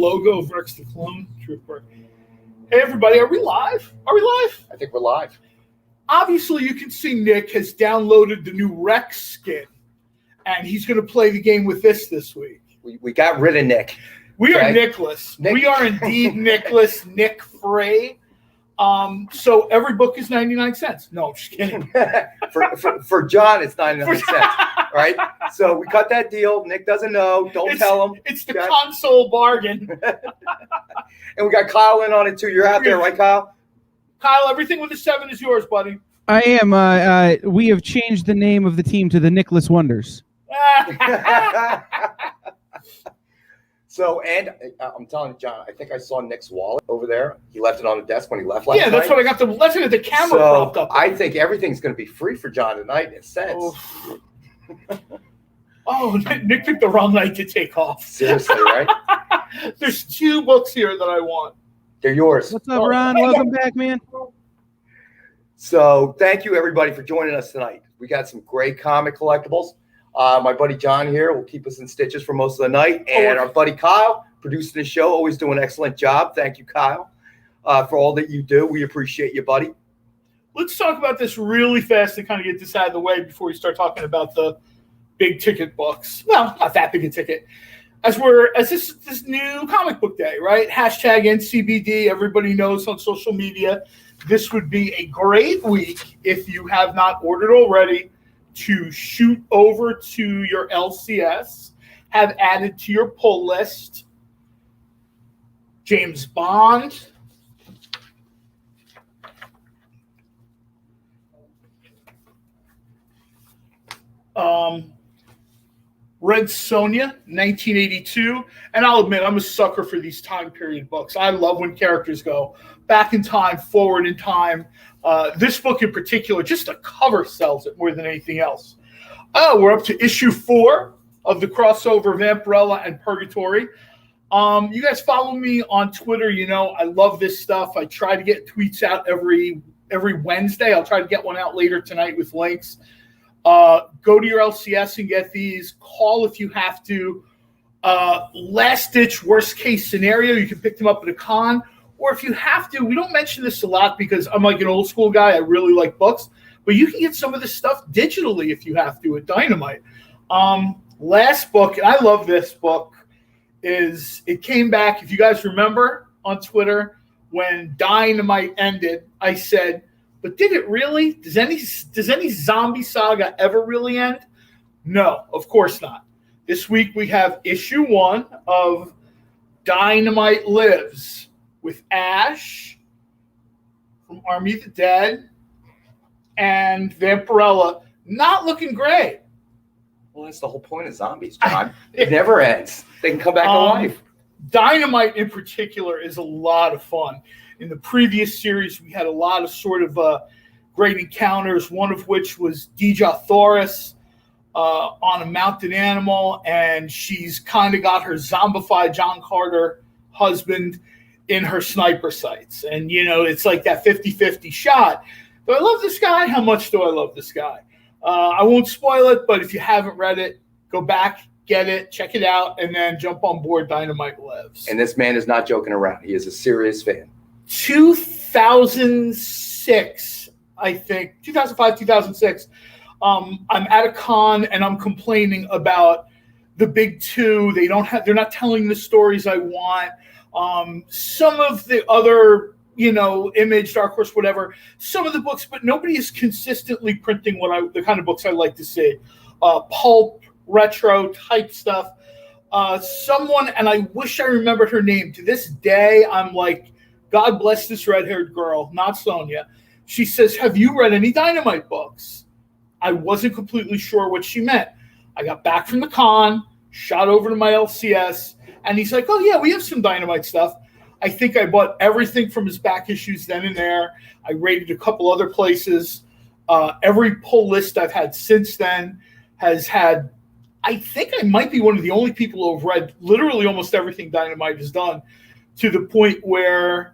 logo of Rex the Clone Trooper. Hey, everybody, are we live? I think we're live. Obviously, you can see Nick has downloaded the new Rex skin, and he's going to play the game with this week. We got rid of Nick. We are Nicholas. We are indeed Nicholas, Nick Frey. So every book is 99 cents. No, I'm just kidding. for John, it's 99 cents. Right? So we cut that deal. Nick doesn't know. Don't tell him. It's the console bargain. And we got Kyle in on it too. You're out there, right, Kyle? Kyle, everything with the 7 is yours, buddy. I am. We have changed the name of the team to the Nicholas Wonders. So, and I'm telling you, John, I think I saw Nick's wallet over there. He left it on the desk when he left last night. Yeah, that's what I got. Let's get the camera propped up. I think everything's going to be free for John tonight in a sense. Oh, Nick picked the wrong night to take off. Seriously, right? There's 2 books here that I want. They're yours. What's up, Ron? Welcome back, man. So thank you, everybody, for joining us tonight. We got some great comic collectibles. My buddy John here will keep us in stitches for most of the night. And our buddy Kyle, producing the show, always doing an excellent job. Thank you, Kyle, for all that you do. We appreciate you, buddy. Let's talk about this really fast and kind of get this out of the way before we start talking about the big ticket books. Well, not that big a ticket. As this new comic book day, right? Hashtag NCBD. Everybody knows on social media. This would be a great week if you have not ordered already to shoot over to your LCS, have added to your pull list James Bond, Red Sonja, 1982. And I'll admit, I'm a sucker for these time period books. I love when characters go back in time, forward in time. This book in particular, just the cover sells it more than anything else. We're up to issue 4 of the crossover Vampirella and Purgatory. You guys follow me on Twitter. You know I love this stuff. I try to get tweets out every Wednesday. I'll try to get one out later tonight with links. Go to your LCS and get these. Call if you have to. Last-ditch, worst-case scenario, you can pick them up at a con. Or if you have to, we don't mention this a lot because I'm like an old-school guy. I really like books. But you can get some of this stuff digitally if you have to at Dynamite. Last book, and I love this book, is it came back, if you guys remember, on Twitter, when Dynamite ended, I said, but did it really? Does any zombie saga ever really end? No, of course not. This week we have issue 1 of Dynamite Lives with Ash from Army of the Dead and Vampirella. Not looking great. Well, that's the whole point of zombies, John. It never ends. They can come back alive. Dynamite in particular is a lot of fun. In the previous series, we had a lot of sort of great encounters, one of which was Dejah Thoris on a mounted animal, and she's kind of got her zombified John Carter husband in her sniper sights. And, you know, it's like that 50-50 shot. Do I love this guy? How much do I love this guy? I won't spoil it, but if you haven't read it, go back, get it, check it out, and then jump on board Dynamite Lives. And this man is not joking around. He is a serious fan. 2006, I think, 2005, 2006, I'm at a con and I'm complaining about the big 2. They're not telling the stories I want. Some of the other, Image, Dark Horse, whatever, some of the books, but nobody is consistently printing the kind of books I like to see. Pulp, retro type stuff. Someone, and I wish I remembered her name. To this day, I'm like, God bless this red-haired girl, not Sonia. She says, have you read any Dynamite books? I wasn't completely sure what she meant. I got back from the con, shot over to my LCS, and he's like, oh, yeah, we have some Dynamite stuff. I think I bought everything from his back issues then and there. I rated a couple other places. Every pull list I've had since then has had, I think I might be one of the only people who have read literally almost everything Dynamite has done, to the point where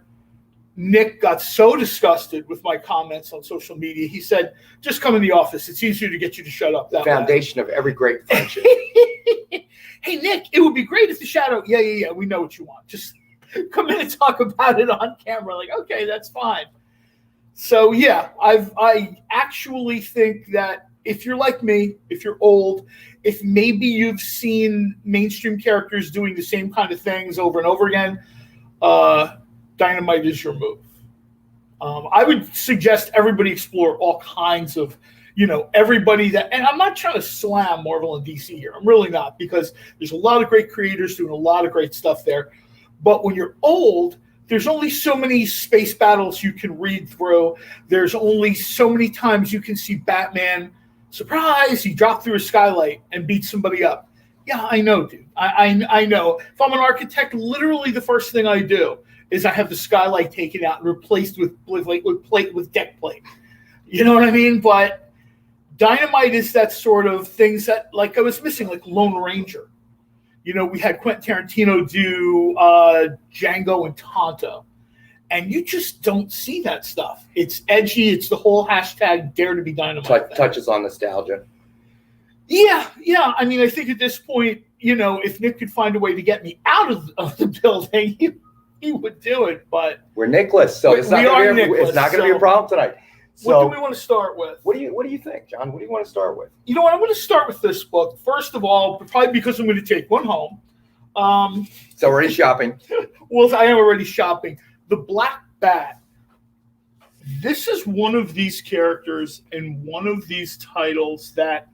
Nick got so disgusted with my comments on social media. He said, just come in the office. It's easier to get you to shut up. That foundation of every great friendship. hey, Nick, it would be great if the Shadow, yeah, we know what you want. Just come in and talk about it on camera. Like, okay, that's fine. So, yeah, I actually think that if you're like me, if you're old, if maybe you've seen mainstream characters doing the same kind of things over and over again, Dynamite is your move. I would suggest everybody explore all kinds of, everybody that, and I'm not trying to slam Marvel and DC here. I'm really not, because there's a lot of great creators doing a lot of great stuff there. But when you're old, there's only so many space battles you can read through. There's only so many times you can see Batman, surprise, he dropped through a skylight and beat somebody up. Yeah, I know, dude. I know. If I'm an architect, literally the first thing I do is I have the skylight taken out and replaced with deck plate. You know what I mean? But Dynamite is that sort of things that, like, I was missing, like Lone Ranger. We had Quentin Tarantino do Django and Tonto. And you just don't see that stuff. It's edgy. It's the whole hashtag Dare to be Dynamite. Touches on nostalgia. Yeah. I mean, I think at this point, if Nick could find a way to get me out of the building, he would do it. But we're Nicholas, so it's not going to be a problem tonight. So, what do we want to start with? What do you think, John? What do you want to start with? You know what? I'm going to start with this book. First of all, probably because I'm going to take one home. It's already shopping. Well, I am already shopping. The Black Bat. This is one of these characters in one of these titles that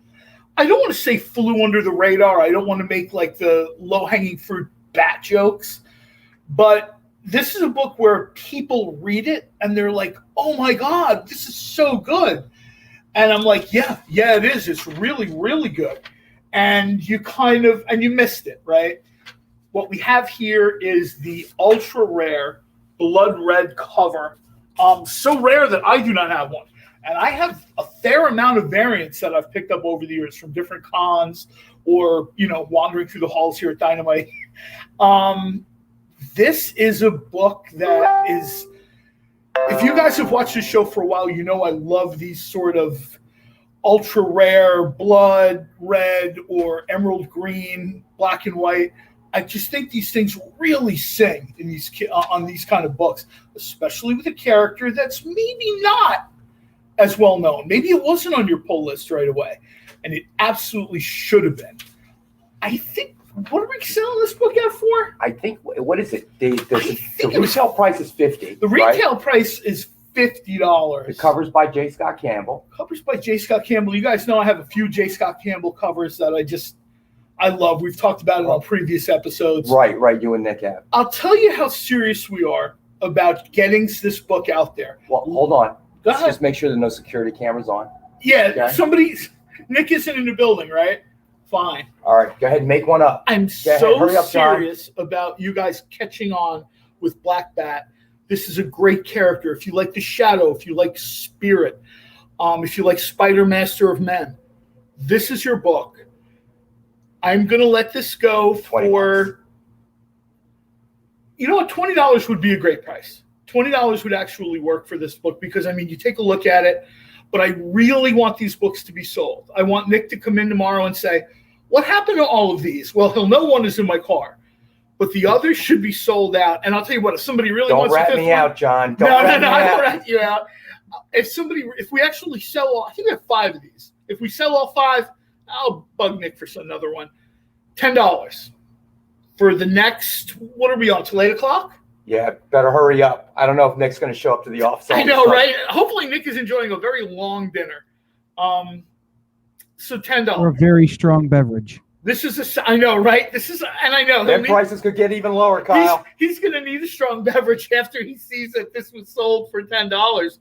I don't want to say flew under the radar. I don't want to make like the low-hanging fruit bat jokes. But this is a book where people read it and they're like, oh my God, this is so good. And I'm like, yeah, it is. It's really, really good. And you missed it, right? What we have here is the ultra rare blood red cover. So rare that I do not have one. And I have a fair amount of variants that I've picked up over the years from different cons or, wandering through the halls here at Dynamite. This is a book that is, if you guys have watched this show for a while, I love these sort of ultra rare blood red or emerald green, black and white. I just think these things really sing in these on these kind of books, especially with a character that's maybe not as well known. Maybe it wasn't on your pull list right away, and it absolutely should have been. I think, what are we selling this book at for? I think, what is it? The retail price is $50. The retail price is $50. The cover's by J. Scott Campbell. You guys know I have a few J. Scott Campbell covers that I love. We've talked about it on previous episodes. Right. You and Nick have. I'll tell you how serious we are about getting this book out there. Well, hold on. Let's just make sure there are no security cameras on. Yeah, okay. Nick isn't in the building, right? Fine. All right, go ahead and make one up. I'm so serious about you guys catching on with Black Bat. This is a great character. If you like the Shadow, if you like Spirit, if you like Spider Master of Men, this is your book. I'm going to let this go for, $20 would be a great price. $20 would actually work for this book because, you take a look at it, but I really want these books to be sold. I want Nick to come in tomorrow and say, what happened to all of these? Well, he'll know one is in my car, but the others should be sold out. And I'll tell you what, if somebody really wants to... Don't rat me out, John. No, I won't rat you out. If we actually sell all... I think we have 5 of these. If we sell all 5, I'll bug Nick for another one. $10 for the next... What are we on, till 8 o'clock? Yeah, better hurry up. I don't know if Nick's going to show up to the office. I know, right? Hopefully Nick is enjoying a very long dinner. So $10. Or a very strong beverage. This is I know, right? And I know. Their prices could get even lower, Kyle. He's going to need a strong beverage after he sees that this was sold for $10.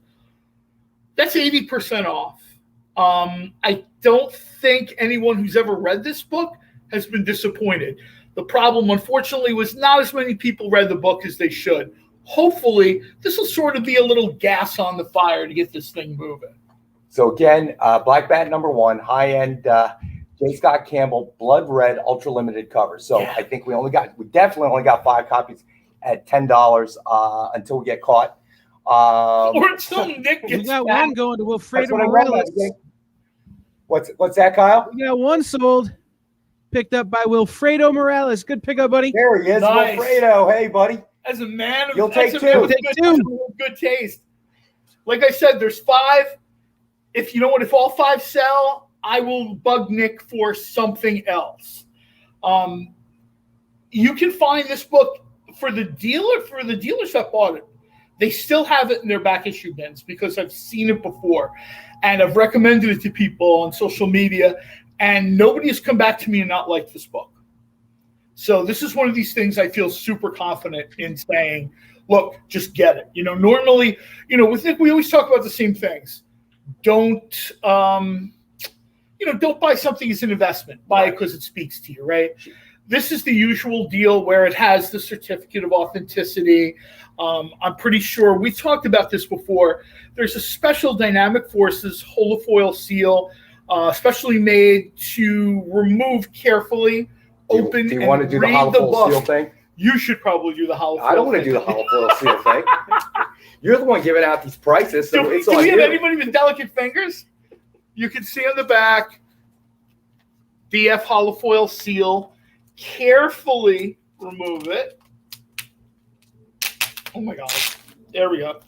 That's 80% off. I don't think anyone who's ever read this book has been disappointed. The problem, unfortunately, was not as many people read the book as they should. Hopefully, this will sort of be a little gas on the fire to get this thing moving. So again, Black Bat #1, high-end J. Scott Campbell blood red ultra limited cover. So yeah. I think we definitely only got 5 copies at $10 until we get caught. Or until Nick gets We got back. one going to Wilfredo Morales. What's that, Kyle? We got one sold. picked up by Wilfredo Morales. Good pickup, buddy. There he is, Nice. Wilfredo. Hey, buddy. As a man of, You'll take as a man two. with good taste. Like I said, there's 5. If you know what, if all 5 sell, I will bug Nick for something else. You can find this book for the dealers that bought it. They still have it in their back issue bins because I've seen it before, and I've recommended it to people on social media, and nobody has come back to me and not liked this book. So this is one of these things I feel super confident in saying, look, just get it. Normally, with Nick, we always talk about the same things. Don't buy something as an investment. Buy it because it speaks to you, right? This is the usual deal where it has the certificate of authenticity. I'm pretty sure we talked about this before. There's a special Dynamic Forces holofoil seal, specially made to remove carefully, open, do you want to do the read the holofoil book. seal thing? You should probably do the holofoil. I don't want to do the holofoil seal thing. You're the one giving out these prices, so it's do on we have you. anybody with delicate fingers? You can see on the back, DF holofoil seal. Carefully remove it. Oh my God. There we go.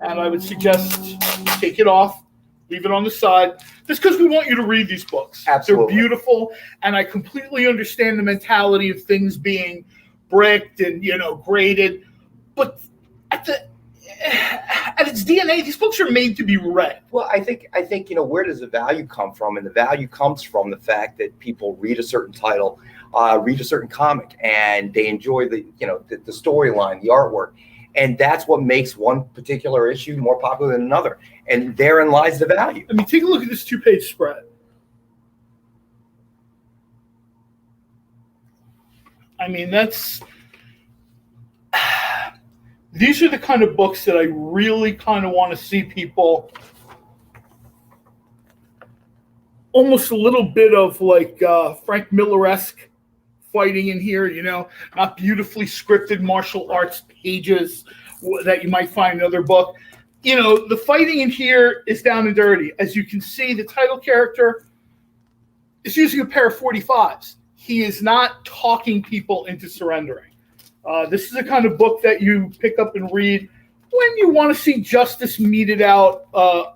And I would suggest take it off, leave it on the side. Just because we want you to read these books. Absolutely. They're beautiful, and I completely understand the mentality of things being bricked and graded. But at its DNA, these books are made to be read. Well, I think where does the value come from? And the value comes from the fact that people read a certain title, read a certain comic, and they enjoy the storyline, the artwork, and that's what makes one particular issue more popular than another. And therein lies the value. I mean, take a look at this 2-page spread. I mean, these are the kind of books that I really kind of want to see people almost a little bit of like Frank Miller-esque fighting in here, not beautifully scripted martial arts pages that you might find in another book. The fighting in here is down and dirty. As you can see, the title character is using a pair of 45s. He is not talking people into surrendering. This is the kind of book that you pick up and read when you want to see justice meted out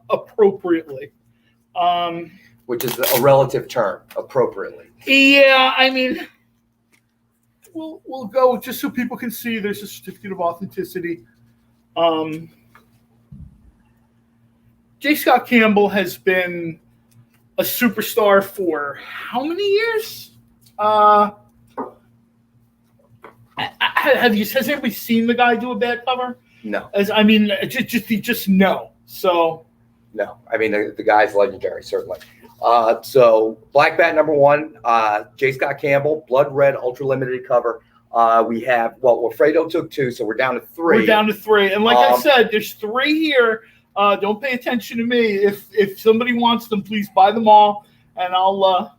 appropriately. Which is a relative term, appropriately. Yeah, I mean, we'll go just so people can see there's a certificate of authenticity. J. Scott Campbell has been a superstar for how many years? Has anybody seen the guy do a bad cover? No. Just no. So. No. I mean, the guy's legendary, certainly. So Black Bat #1, J. Scott Campbell, blood red, ultra limited cover. We have, Wilfredo took 2, so we're down to 3. We're down to 3. And like I said, there's 3 here. Don't pay attention to me. If somebody wants them, please buy them all, and I'll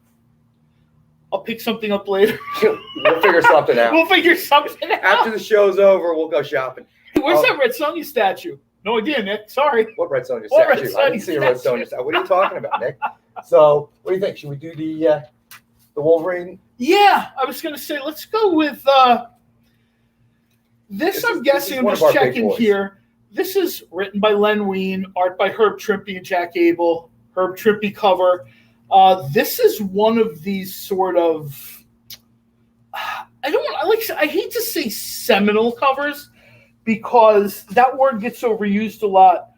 pick something up later. We'll figure something out. After the show's over, we'll go shopping. Where's that Red Sonja statue? No idea, Nick. Sorry. What Red Sonja statue? I didn't see a Red Sonja statue. What are you talking about, Nick? So, what do you think? Should we do the Wolverine? Yeah, I was going to say, let's go with this. I'm guessing, I'm just checking here. This is written by Len Wein, art by Herb Trimpe and Jack Abel. Herb Trimpe cover. This is one of these sort of, I hate to say seminal covers because that word gets overused a lot,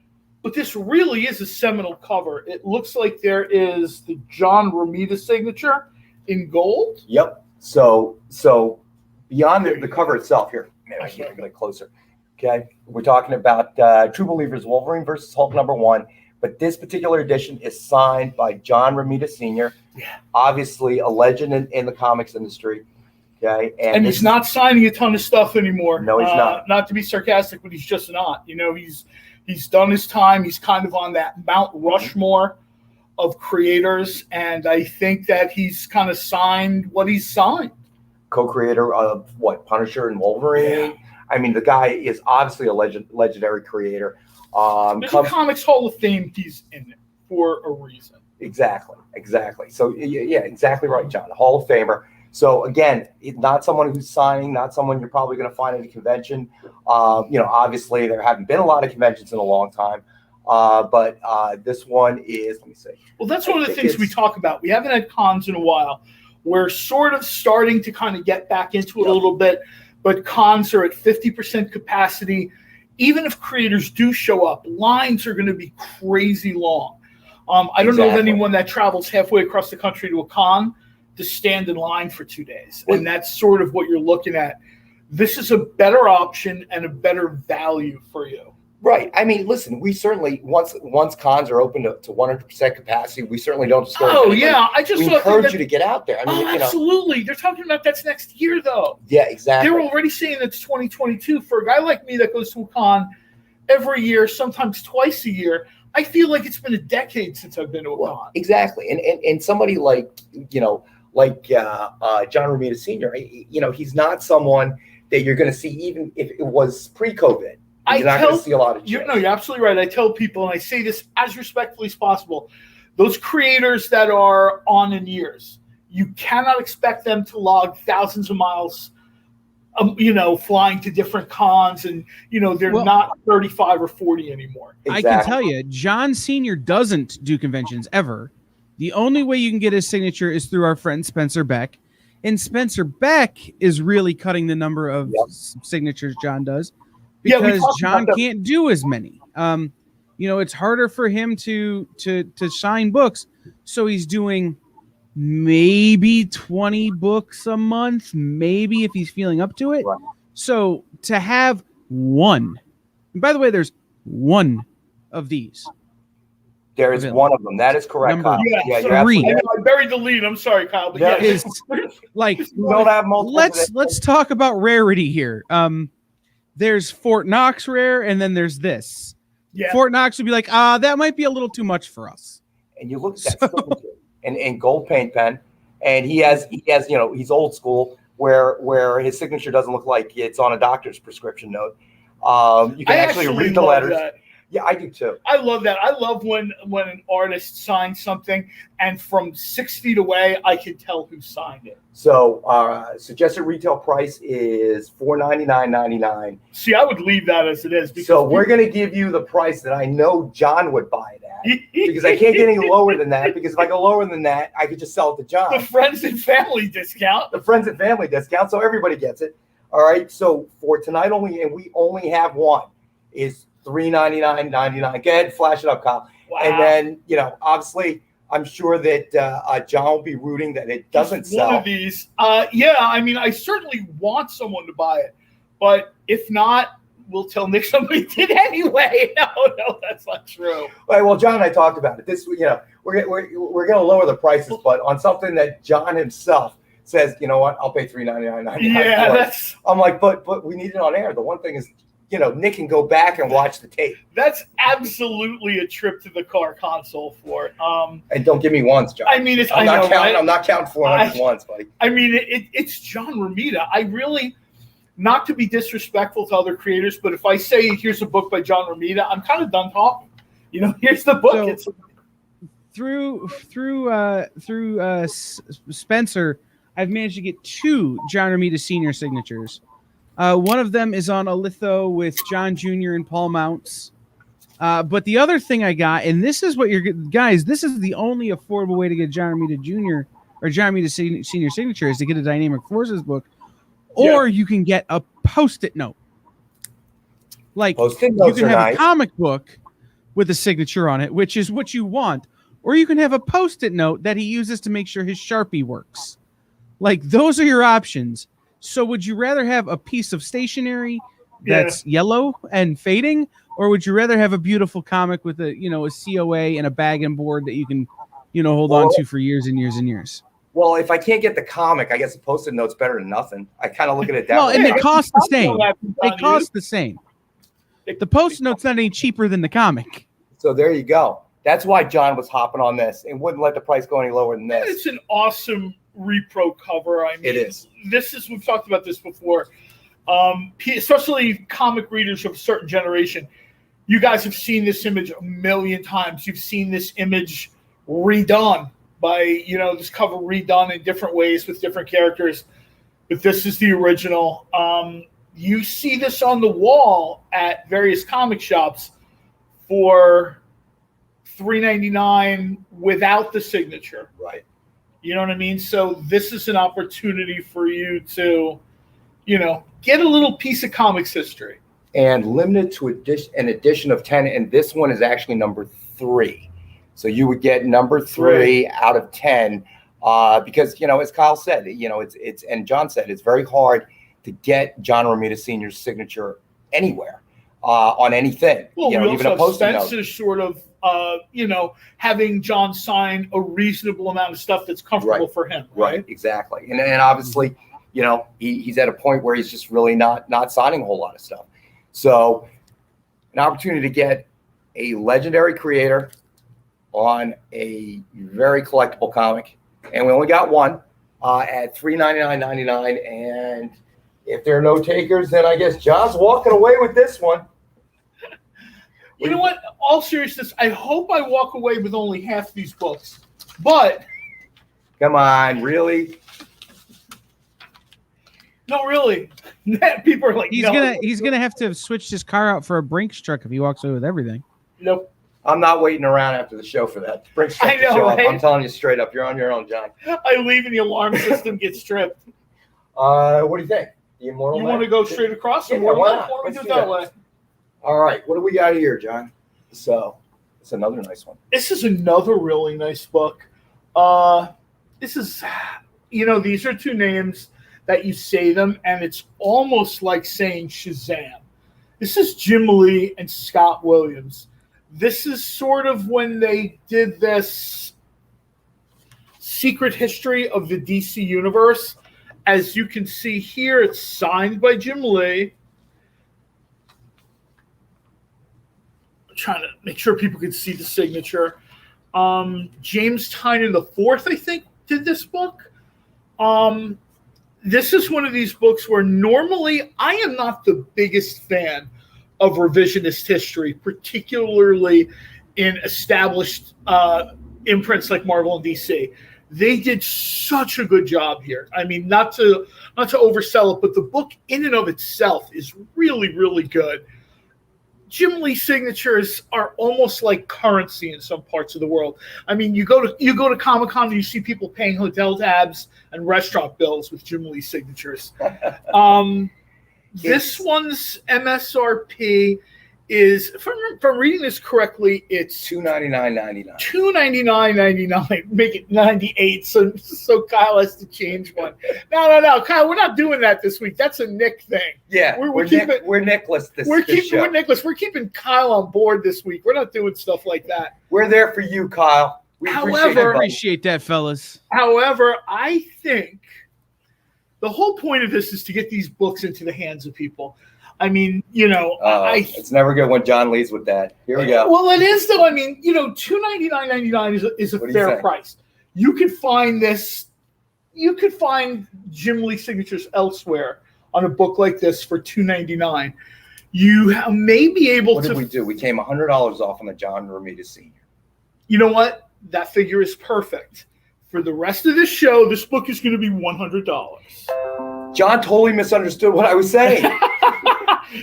but this really is a seminal cover. It looks like there is the John Romita signature in gold. Yep. So beyond the cover itself, here, maybe I can get closer. Okay, we're talking about True Believers Wolverine versus Hulk #1, but this particular edition is signed by John Romita Sr., obviously a legend in the comics industry. Okay, and he's not signing a ton of stuff anymore. No, he's not. Not to be sarcastic, but he's just not. He's done his time. He's kind of on that Mount Rushmore of creators, and I think that he's kind of signed what he's signed. Co-creator of Punisher and Wolverine. Yeah. I mean, the guy is obviously a legendary creator. There's a Comics Hall of Fame he's in it for a reason. Exactly. So yeah, exactly right, John. A Hall of Famer. So again, not someone who's signing, not someone you're probably going to find at a convention. Obviously there haven't been a lot of conventions in a long time, but this one is. Let me see. Well, that's one of the things we talk about. We haven't had cons in a while. We're sort of starting to kind of get back into it a little bit, but cons are at 50% capacity. Even if creators do show up, lines are going to be crazy long. I don't know of anyone that travels halfway across the country to a con to stand in line for 2 days. And that's sort of what you're looking at. This is a better option and a better value for you. Right. I mean, listen, we certainly, once cons are open to 100% capacity, we certainly don't discourage anybody. Yeah. I just encourage you to get out there. I mean, absolutely. They're talking about that's next year, though. Yeah, exactly. They're already saying it's 2022. For a guy like me that goes to a con every year, sometimes twice a year, I feel like it's been a decade since I've been to a con. Exactly. And somebody like John Romita Sr., he's not someone that you're going to see even if it was pre-COVID. You're not going to see a lot of you're absolutely right. I tell people, and I say this as respectfully as possible, those creators that are on in years, you cannot expect them to log thousands of miles, flying to different cons, and, they're not 35 or 40 anymore. Exactly. I can tell you, John Sr. doesn't do conventions ever. The only way you can get his signature is through our friend Spencer Beck. And Spencer Beck is really cutting the number of signatures John does. Because John can't do as many. It's harder for him to sign books. So he's doing maybe 20 books a month, maybe if he's feeling up to it. Right. So to have one, and by the way, there's one of these. There is one of them. That is correct, Kyle. Yeah, you're absolutely right. I buried the lead. I'm sorry, Kyle. But is like you don't have multiple. Let's talk about rarity here. There's Fort Knox rare, and then there's this. Yeah. Fort Knox would be like, that might be a little too much for us. And you look at that and gold paint pen, and he has, he's old school where his signature doesn't look like it's on a doctor's prescription note. You can actually read the letters. That. Yeah, I do too. I love that. I love when an artist signs something, and from 6 feet away, I can tell who signed it. So, suggested retail price is $499.99. See, I would leave that as it is. So we're going to give you the price that I know John would buy it at, because I can't get any lower than that. Because if I go lower than that, I could just sell it to John. The friends and family discount. So everybody gets it. All right. So for tonight only, and we only have one, is $399.99. Go ahead, flash it up, Kyle. Wow. And then, obviously, I'm sure that John will be rooting that it doesn't sell. One of these. I certainly want someone to buy it. But if not, we'll tell Nick somebody did anyway. No, that's not true. All right, well, John and I talked about it. This, we're going to lower the prices, but on something that John himself says, you know what, I'll pay $399.99. Yeah, I'm like, but we need it on air. The one thing is, Nick can go back and watch the tape. That's absolutely a trip to the car console for it. And don't give me once, John. I mean, I'm not counting 400 once, buddy. I mean, it's John Romita. I really, not to be disrespectful to other creators, but if I say here's a book by John Romita, I'm kind of done talking. Here's the book. So, through Spencer, I've managed to get 2 John Romita Sr. signatures. One of them is on a litho with John Jr. and Paul Mounts. But the other thing I got, and this is what this is the only affordable way to get John Romita Jr. or John Romita Senior signature is to get a Dynamic Forces book, or you can get a Post-it note. Like you can have a comic book with a signature on it, which is what you want, or you can have a Post-it note that he uses to make sure his Sharpie works. Like those are your options. So would you rather have a piece of stationery that's yellow and fading, or would you rather have a beautiful comic with a COA and a bag and board that you can, hold on to for years and years and years? Well, if I can't get the comic, I guess a Post-it note's better than nothing. I kind of look at it that way. Well, and it costs the same. It costs the same. The Post-it note's not any cheaper than the comic. So there you go. That's why John was hopping on this and wouldn't let the price go any lower than this. It's an awesome repro cover. I mean, it is. We've talked about this before. Especially comic readers of a certain generation. You guys have seen this image a million times. You've seen this image redone by, this cover redone in different ways with different characters. But this is the original. You see this on the wall at various comic shops for $3.99 without the signature. Right. You know what I mean? So this is an opportunity for you to, get a little piece of comics history. And limited to an edition of 10, and this one is actually number 3. So you would get number 3 out of 10, because as Kyle said, it's and John said, it's very hard to get John Romita Sr.'s signature anywhere on anything. Well, we even a also have post-it note. Spencer sort of, having John sign a reasonable amount of stuff that's comfortable for him. Right, exactly. And obviously, he's at a point where he's just really not signing a whole lot of stuff. So an opportunity to get a legendary creator on a very collectible comic. And we only got one at $3.99.99. And if there are no takers, then I guess John's walking away with this one. You know what? All seriousness, I hope I walk away with only half these books. But come on, really? No, really. People are like, he's gonna have to have switched his car out for a Brinks truck if he walks away with everything. Nope. I'm not waiting around after the show for that. Brinks truck I know, to show up. right? I'm telling you straight up, you're on your own, John. I leave and the alarm system gets stripped. What do you think? The Immortal You Man? want to go straight across? Yeah, Immortal why Man? not? Why don't we Let's do it do that that. way? All right, what do we got here, John? So it's another nice one. This is another really nice book. This is, these are two names that you say them, and it's almost like saying Shazam. This is Jim Lee and Scott Williams. This is sort of when they did this secret history of the DC Universe. As you can see here, it's signed by Jim Lee. I'm trying to make sure people can see the signature. James Tynion IV, I think, did this book. This is one of these books where normally I am not the biggest fan of revisionist history, particularly in established imprints like Marvel and DC. They did such a good job here. I mean, not to oversell it, but the book in and of itself is really, really good. Jim Lee signatures are almost like currency in some parts of the world. I mean, you go to Comic-Con and you see people paying hotel tabs and restaurant bills with Jim Lee signatures. This one's MSRP is, if I'm reading this correctly, it's $299.99. $299.99. Make it 98. So Kyle has to change one. No, Kyle, we're not doing that this week. That's a Nick thing. Yeah, we're Nickless this show. We're Nicholas. We're keeping Kyle on board this week. We're not doing stuff like that. We're there for you, Kyle. We appreciate that, fellas. However, I think the whole point of this is to get these books into the hands of people. I mean, it's never good when John leads with that. Here we go. Well, it is though. I mean, $299.99 is a fair price. You could find this. You could find Jim Lee signatures elsewhere on a book like this for $299. You may be able to. What did we do? We came $100 off on the John Romita Sr. You know what? That figure is perfect. For the rest of this show, this book is going to be $100. John totally misunderstood what I was saying.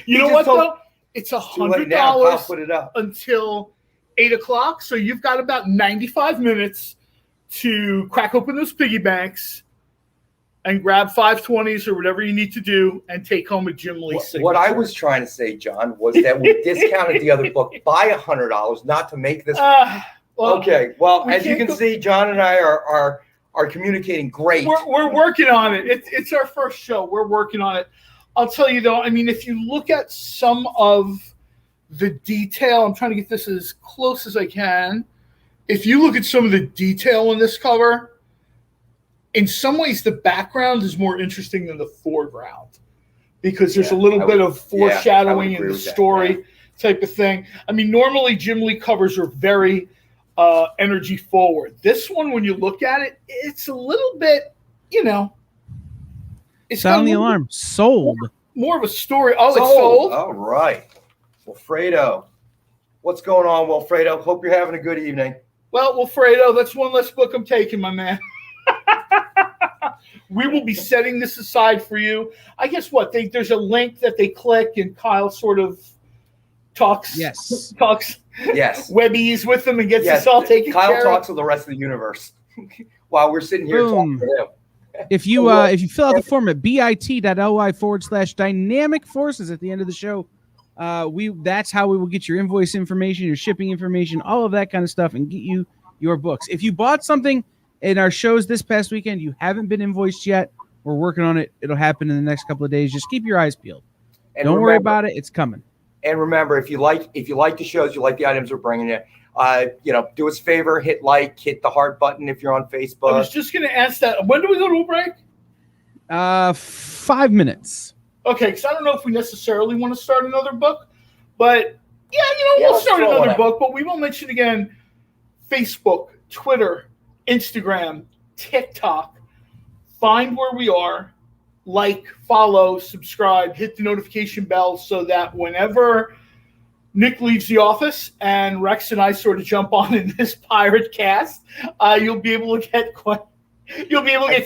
You know what, though? It's $100 put it up until 8 o'clock. So you've got about 95 minutes to crack open those piggy banks and grab 520s or whatever you need to do and take home a Jim Lee signature. What I was trying to say, John, was that we discounted the other book by $100, not to make this. Okay. Well, as you can see, John and I are communicating great. We're working on it. It's our first show. We're working on it. I'll tell you, though, I mean, if you look at some of the detail, I'm trying to get this as close as I can. If you look at some of the detail in this cover, in some ways the background is more interesting than the foreground because there's a little bit of foreshadowing in the story type of thing. I mean, normally Jim Lee covers are very energy forward. This one, when you look at it, it's a little bit, it's sound the alarm. Sold. More of a story. Oh, it's sold. All right. Wilfredo. What's going on, Wilfredo? Hope you're having a good evening. Well, Wilfredo, that's one less book I'm taking, my man. We will be setting this aside for you. I guess what? There's a link that they click, and Kyle sort of talks Yes. webbies with them and gets us all taken Kyle care talks of. with the rest of the universe while we're sitting here talking to him. If you fill out the form at bit.ly/dynamic forces at the end of the show, that's how we will get your invoice information, your shipping information, all of that kind of stuff, and get you your books. If you bought something in our shows this past weekend, you haven't been invoiced yet, we're working on it. It'll happen in the next couple of days. Just keep your eyes peeled. And don't worry about it. It's coming. And remember, if you like the shows, you like the items we're bringing you, do us a favor, hit like, hit the heart button if you're on Facebook. I was just going to ask that. When do we go to a break? 5 minutes. Okay, because I don't know if we necessarily want to start another book, but we'll start another book. But we will mention again Facebook, Twitter, Instagram, TikTok. Find where we are, like, follow, subscribe, hit the notification bell so that whenever Nick leaves the office and Rex and I sort of jump on in this pirate cast, you'll be able to get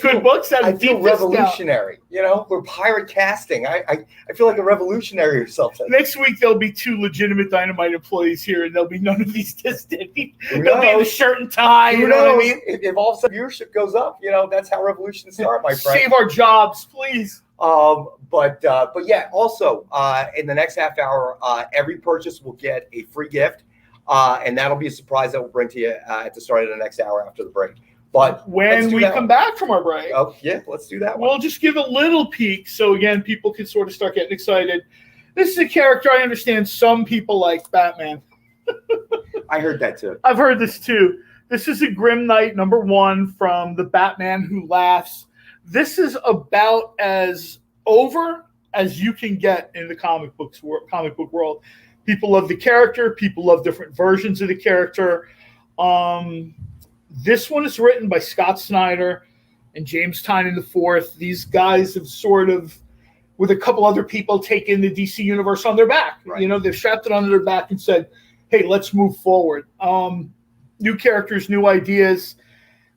good books at a deep discount. Revolutionary. We're pirate casting. I feel like a revolutionary or something. Next week there'll be 2 legitimate Dynamite employees here, and there'll be none of these distant. They'll be in a shirt and tie. You know what I mean? If all of a sudden viewership goes up, that's how revolutions start, my friend. Save our jobs, please. But yeah. Also, in the next half hour, every purchase will get a free gift, and that'll be a surprise that we'll bring to you at the start of the next hour after the break. But when we come back from our break, let's do that. We'll just give a little peek, so again, people can sort of start getting excited. This is a character I understand some people like, Batman. I heard that too. I've heard this too. This is a Grim Knight #1 from the Batman Who Laughs. This is about as over as you can get in the comic book world. People love the character. People love different versions of the character. This one is written by Scott Snyder and James Tynion IV. These guys have sort of, with a couple other people, taken the DC universe on their back. Right. They've strapped it onto their back and said, hey, let's move forward. New characters, new ideas.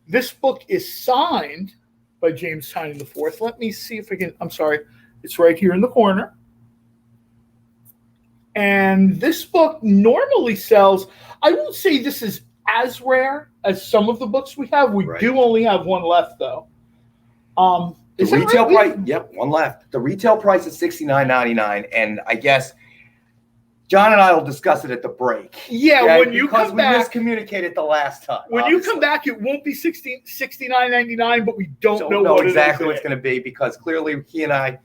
This book is signed by James Tynion IV. Let me see if I can. I'm sorry. It's right here in the corner. And this book normally sells, I won't say this is as rare as some of the books we have. We do only have one left, though. The retail price, one left. The retail price is $69.99, and I guess John and I will discuss it at the break. Yeah, when you come back, we miscommunicated the last time. When you come back, it won't be $69.99, but we don't know exactly what it's going to be, because clearly he and I,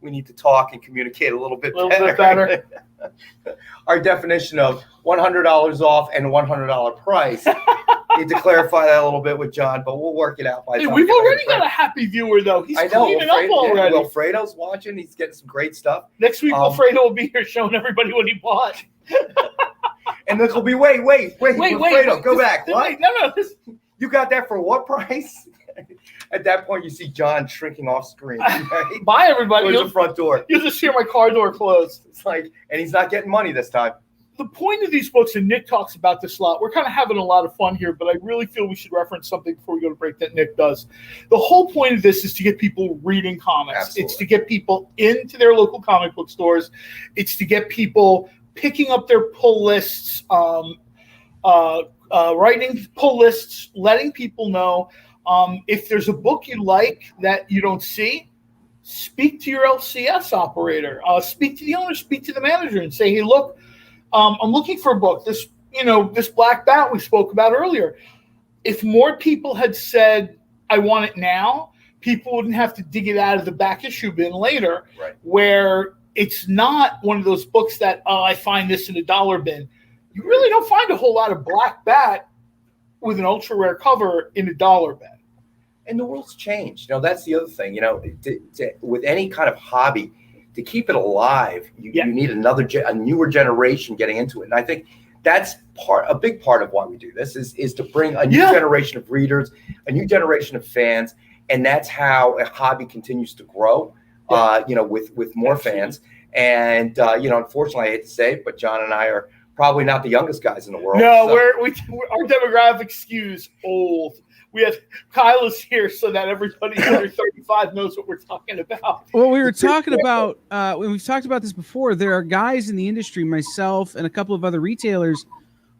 we need to talk and communicate a little bit better. Our definition of $100 off and $100 price. Need to clarify that a little bit with John, but we'll work it out. We've already got a happy viewer, though. He's cleaning up already. Wilfredo's watching. He's getting some great stuff. Next week, Wilfredo will be here showing everybody what he bought. And this will be, wait, Wilfredo, go back. What? No. You got that for what price? At that point, you see John shrinking off screen. Right? Bye, everybody. Towards the front door. You'll just hear my car door closed. It's like, and he's not getting money this time. The point of these books, and Nick talks about this a lot, we're kind of having a lot of fun here, but I really feel we should reference something before we go to break that Nick does. The whole point of this is to get people reading comics. Absolutely. It's to get people into their local comic book stores. It's to get people picking up their pull lists, writing pull lists, letting people know. If there's a book you like that you don't see, speak to your LCS operator. Speak to the owner, speak to the manager, and say, hey, look, I'm looking for a book. This Black Bat we spoke about earlier. If more people had said, I want it now, people wouldn't have to dig it out of the back issue bin later, where it's not one of those books that, I find this in a dollar bin. You really don't find a whole lot of Black Bat with an ultra rare cover in a dollar bin. And the world's changed. That's the other thing. With any kind of hobby, to keep it alive, you need a newer generation getting into it. And I think that's a big part of why we do this is to bring a new generation of readers, a new generation of fans, and that's how a hobby continues to grow. With more fans. And unfortunately, I hate to say it, but John and I are probably not the youngest guys in the world. No, so. our demographic skews old. We have Kyle is here so that everybody under 35 knows what we're talking about. Well, we were talking about when we've talked about this before. There are guys in the industry, myself and a couple of other retailers,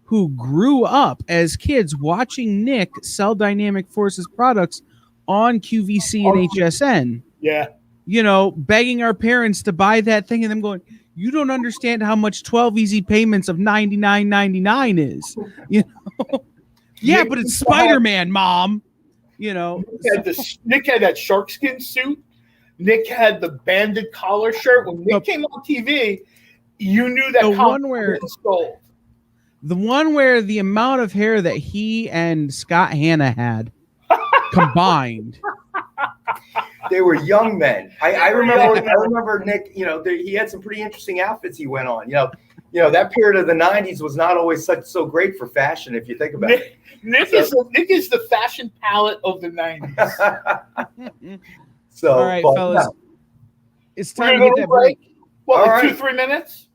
who grew up as kids watching Nick sell Dynamic Forces products on QVC and HSN. Yeah. You know, begging our parents to buy that thing, and them going, "You don't understand how much 12 easy payments of $99.99 is." You know. Yeah, but it's Spider-Man, Mom. You know, Nick had that sharkskin suit. Nick had the banded collar shirt. When Nick came on TV, you knew that the one where sold. The one where the amount of hair that he and Scott Hanna had combined. They were young men. I remember Nick. You know, he had some pretty interesting outfits he went on. You know that period of the '90s was not always so great for fashion, if you think about it. Nick is the fashion palette of the '90s. So, all right, fellas, it's time to get that break. What, like 2-3 minutes?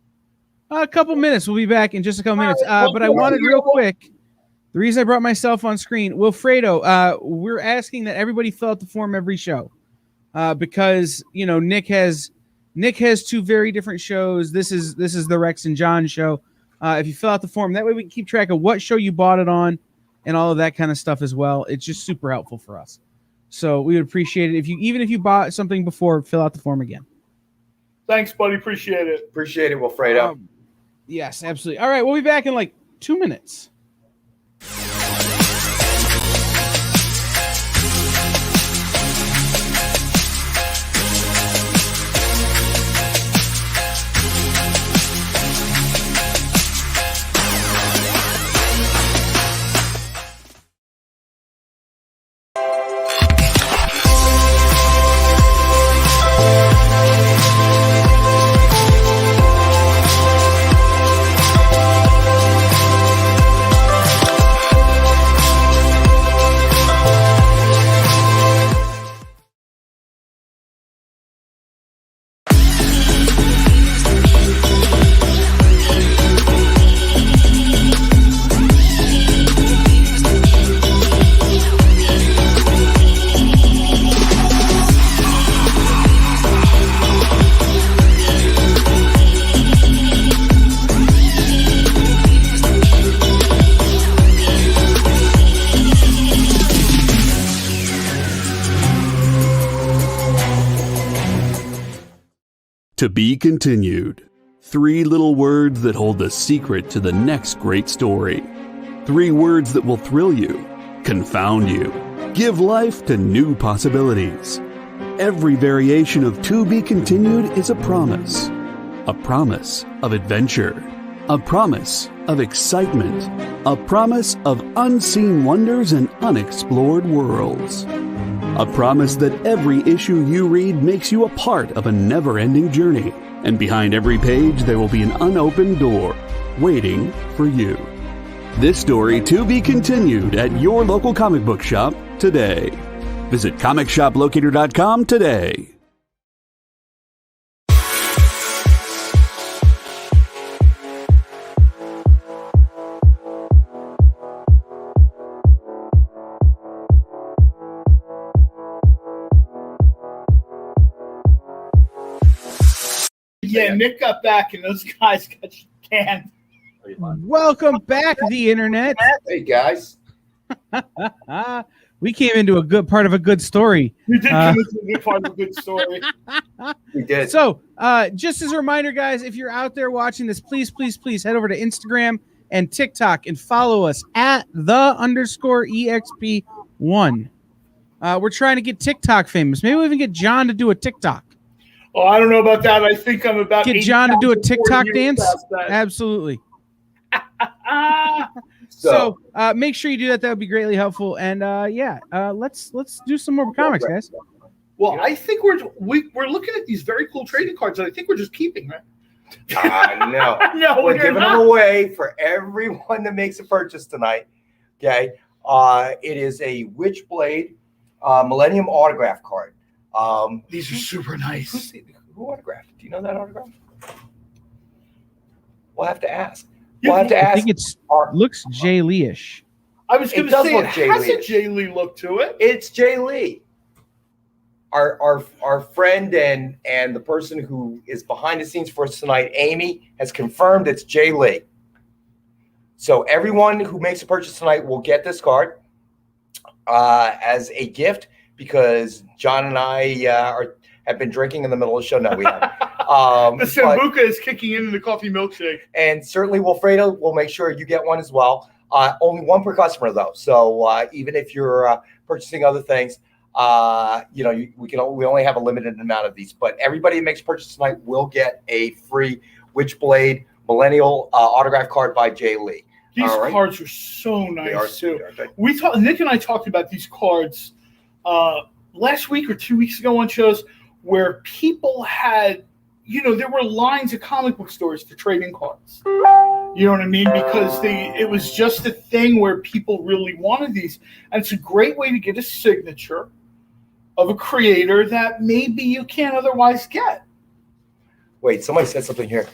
A couple minutes. We'll be back in just a couple minutes. But I wanted real quick. The reason I brought myself on screen, Wilfredo, we're asking that everybody fill out the form every show, because you know Nick has 2 very different shows. This is the Rex and John show. If you fill out the form, that way we can keep track of what show you bought it on and all of that kind of stuff as well. It's just super helpful for us. So we would appreciate it if you bought something before, fill out the form again. Thanks, buddy. Appreciate it. Appreciate it, Wilfredo. Yes, absolutely. All right, we'll be back in like 2 minutes. To be continued. 3 little words that hold the secret to the next great story. 3 words that will thrill you, confound you, give life to new possibilities. Every variation of To Be Continued is a promise of adventure, a promise of excitement, a promise of unseen wonders and unexplored worlds. A promise that every issue you read makes you a part of a never-ending journey, and behind every page there will be an unopened door waiting for you. This story to be continued at your local comic book shop today. Visit comicshoplocator.com today. Yeah, Nick got back, and those guys got canned. Welcome back, the internet. Hey guys, we came into a good part of a good story. You did come into a good part of a good story. we did. So, just as a reminder, guys, if you're out there watching this, please head over to Instagram and TikTok and follow us at @the_EXP1. We're trying to get TikTok famous. Maybe we'll even get John to do a TikTok. Oh, I don't know about that. I think I'm about Get John to do a TikTok dance. past that. Absolutely. So make sure you do that. That would be greatly helpful. And let's do some more comics, guys. Well, I think we're looking at these very cool trading cards that I think we're just keeping, right? No, No, we're you're giving not. them away for everyone that makes a purchase tonight. Okay, it is a Witchblade Millennium autograph card. These are super nice. Who autographed it? Do you know that autograph? We'll have to ask. We'll have to I ask. think looks Jay Lee-ish. I was going It to does say look it Jay has a Lee-ish. Jay Lee look to it. It's Jay Lee. Our friend and the person who is behind the scenes for us tonight, Amy, has confirmed it's Jay Lee. So everyone who makes a purchase tonight will get this card as a gift because John and I have been drinking in the middle of the show. No, we haven't. The Sambuca is kicking in the coffee milkshake. And certainly Wilfredo will make sure you get one as well. Only one per customer, though. So even if you're purchasing other things, we only have a limited amount of these. But everybody that makes a purchase tonight will get a free Witchblade Millennial autograph card by Jay Lee. These cards are so nice too. They are. Nick and I talked about these cards last week or 2 weeks ago on shows where people had, there were lines of comic book stores for trading cards. You know what I mean? Because it was just a thing where people really wanted these. And it's a great way to get a signature of a creator that maybe you can't otherwise get. Wait, somebody said something here.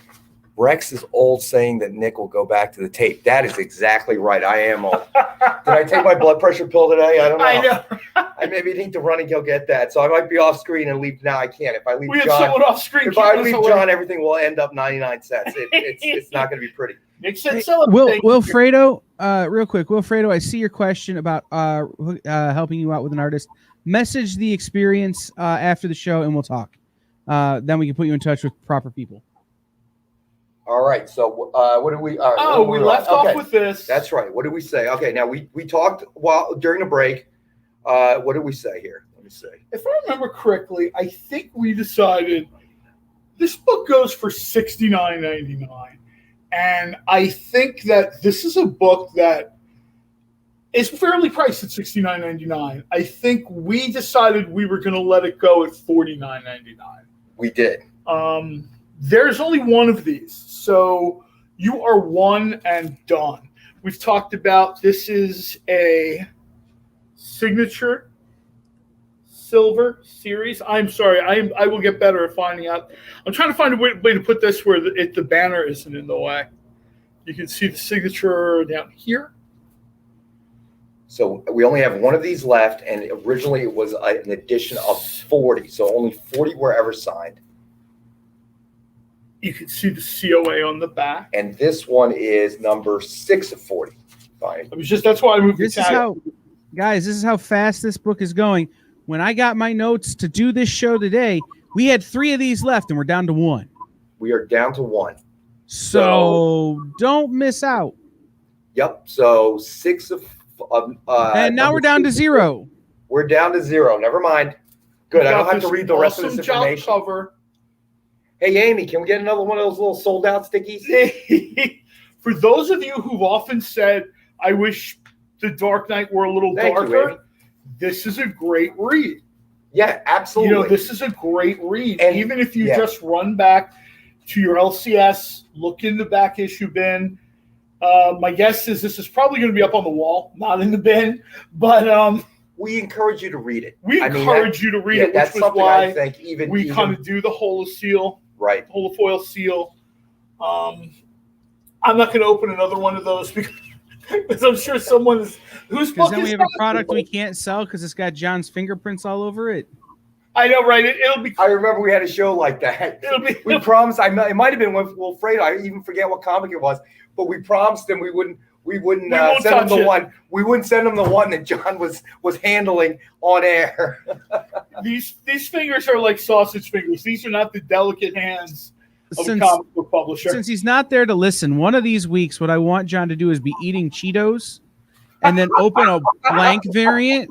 Rex is old saying that Nick will go back to the tape. That is exactly right. I am old. Did I take my blood pressure pill today? I don't know. I know. I maybe need to run and go get that. So I might be off screen and leave. Now I can't. If I leave We have John, someone off screen. if I leave John, everything will end up 99 cents. It's not going to be pretty. Nick said Wilfredo, real quick. Wilfredo, I see your question about helping you out with an artist. Message the experience after the show and we'll talk. Then we can put you in touch with proper people. All right. So what did we? we left off with this. That's right. What did we say? Okay. Now we talked during the break. What did we say here? Let me see. If I remember correctly, I think we decided this book goes for $69.99, and I think that this is a book that is fairly priced at $69.99. I think we decided we were going to let it go at $49.99. We did. There's only one of these, so you are one and done. We've talked about this is a signature silver series. I'm sorry, I will get better at finding out. I'm trying to find a way to put this where the banner isn't in the way. You can see the signature down here. So we only have one of these left, and originally it was an edition of 40, so only 40 were ever signed. You can see the COA on the back. And this one is number 6 of 40. Fine. That's why I moved this is how, guys, this is how fast this book is going. When I got my notes to do this show today, we had 3 of these left, and we're down to 1. We are down to 1. So don't miss out. Yep. So 6 of and now we're down to 0. We're down to 0. Never mind. Good. I don't have to read the rest of this information. Cover. Hey, Amy, can we get another one of those little sold out stickies? For those of you who've often said, I wish The Dark Knight were a little darker, this is a great read. Yeah, absolutely. This is a great read. And even if you just run back to your LCS, look in the back issue bin. My guess is this is probably going to be up on the wall, not in the bin. But we encourage you to read it. We encourage you to read it, which was why I think we kind of do the holoseal. Right. Holofoil seal. I'm not going to open another one of those because I'm sure someone is who's because then we have a product we can't sell because it's got John's fingerprints all over it. I know, right? It'll be. I remember we had a show like that. We promised. It might have been with Wilfredo. I even forget what comic it was, but we promised him we wouldn't send him the one. We wouldn't send him the one that John was handling on air. These fingers are like sausage fingers. These are not the delicate hands of a comic book publisher. Since he's not there to listen, one of these weeks, what I want John to do is be eating Cheetos and then open a blank variant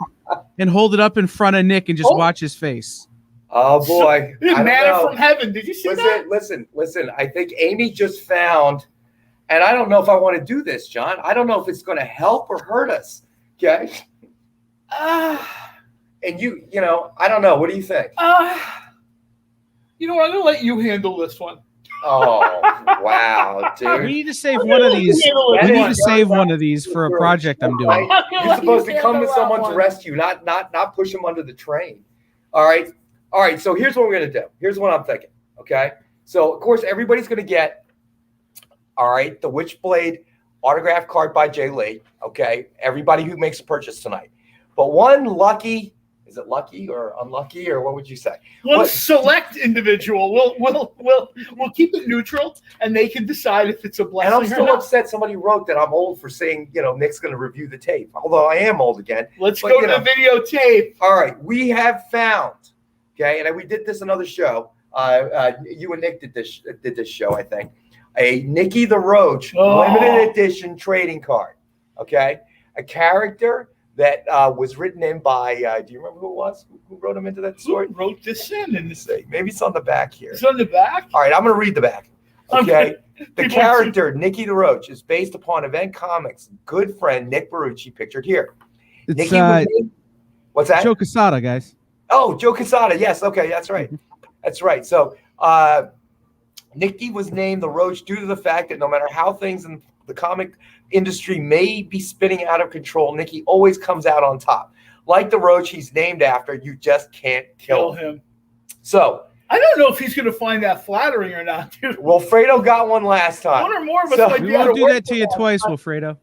and hold it up in front of Nick and just watch his face. Oh, boy. Manna from heaven. Did you see that? Listen. I think Amy just found, and I don't know if I want to do this, John. I don't know if it's going to help or hurt us. Okay? And I don't know. What do you think? I'm going to let you handle this one. Oh, wow, dude. We need to save one of these. We need to save one of these for a project I'm doing. You're supposed to come to someone's rescue, not push them under the train. All right. So here's what we're going to do. Here's what I'm thinking. Okay. So, of course, everybody's going to get All right, the Witchblade autograph card by Jay Lee. Okay, everybody who makes a purchase tonight. But one lucky, is it lucky or unlucky or what would you say? One select individual. We'll keep it neutral, and they can decide if it's a blessing. And I'm still upset somebody wrote that I'm old for saying, Nick's going to review the tape. Although I am old again. Let's go to the videotape. All right, we have found, okay, and we did this another show. You and Nick did this show, I think. A Nicky the Roach limited edition trading card. Okay, a character that was written in by, do you remember who it was? Who wrote him into that story? Who wrote this in? Maybe it's on the back here. It's on the back? All right, I'm going to read the back. Okay. The character, Nicky the Roach, is based upon Event Comics' good friend, Nick Barucci, pictured here. It's what's that? Joe Quesada, guys. Oh, Joe Quesada. Yes. Okay, that's right. That's right. So Nicky was named the Roach due to the fact that no matter how things in the comic industry may be spinning out of control, Nicky always comes out on top. Like the Roach he's named after, you just can't kill him. So I don't know if he's going to find that flattering or not, dude. Wilfredo got one last time. One or more of us might we won't do that to you twice, Wilfredo.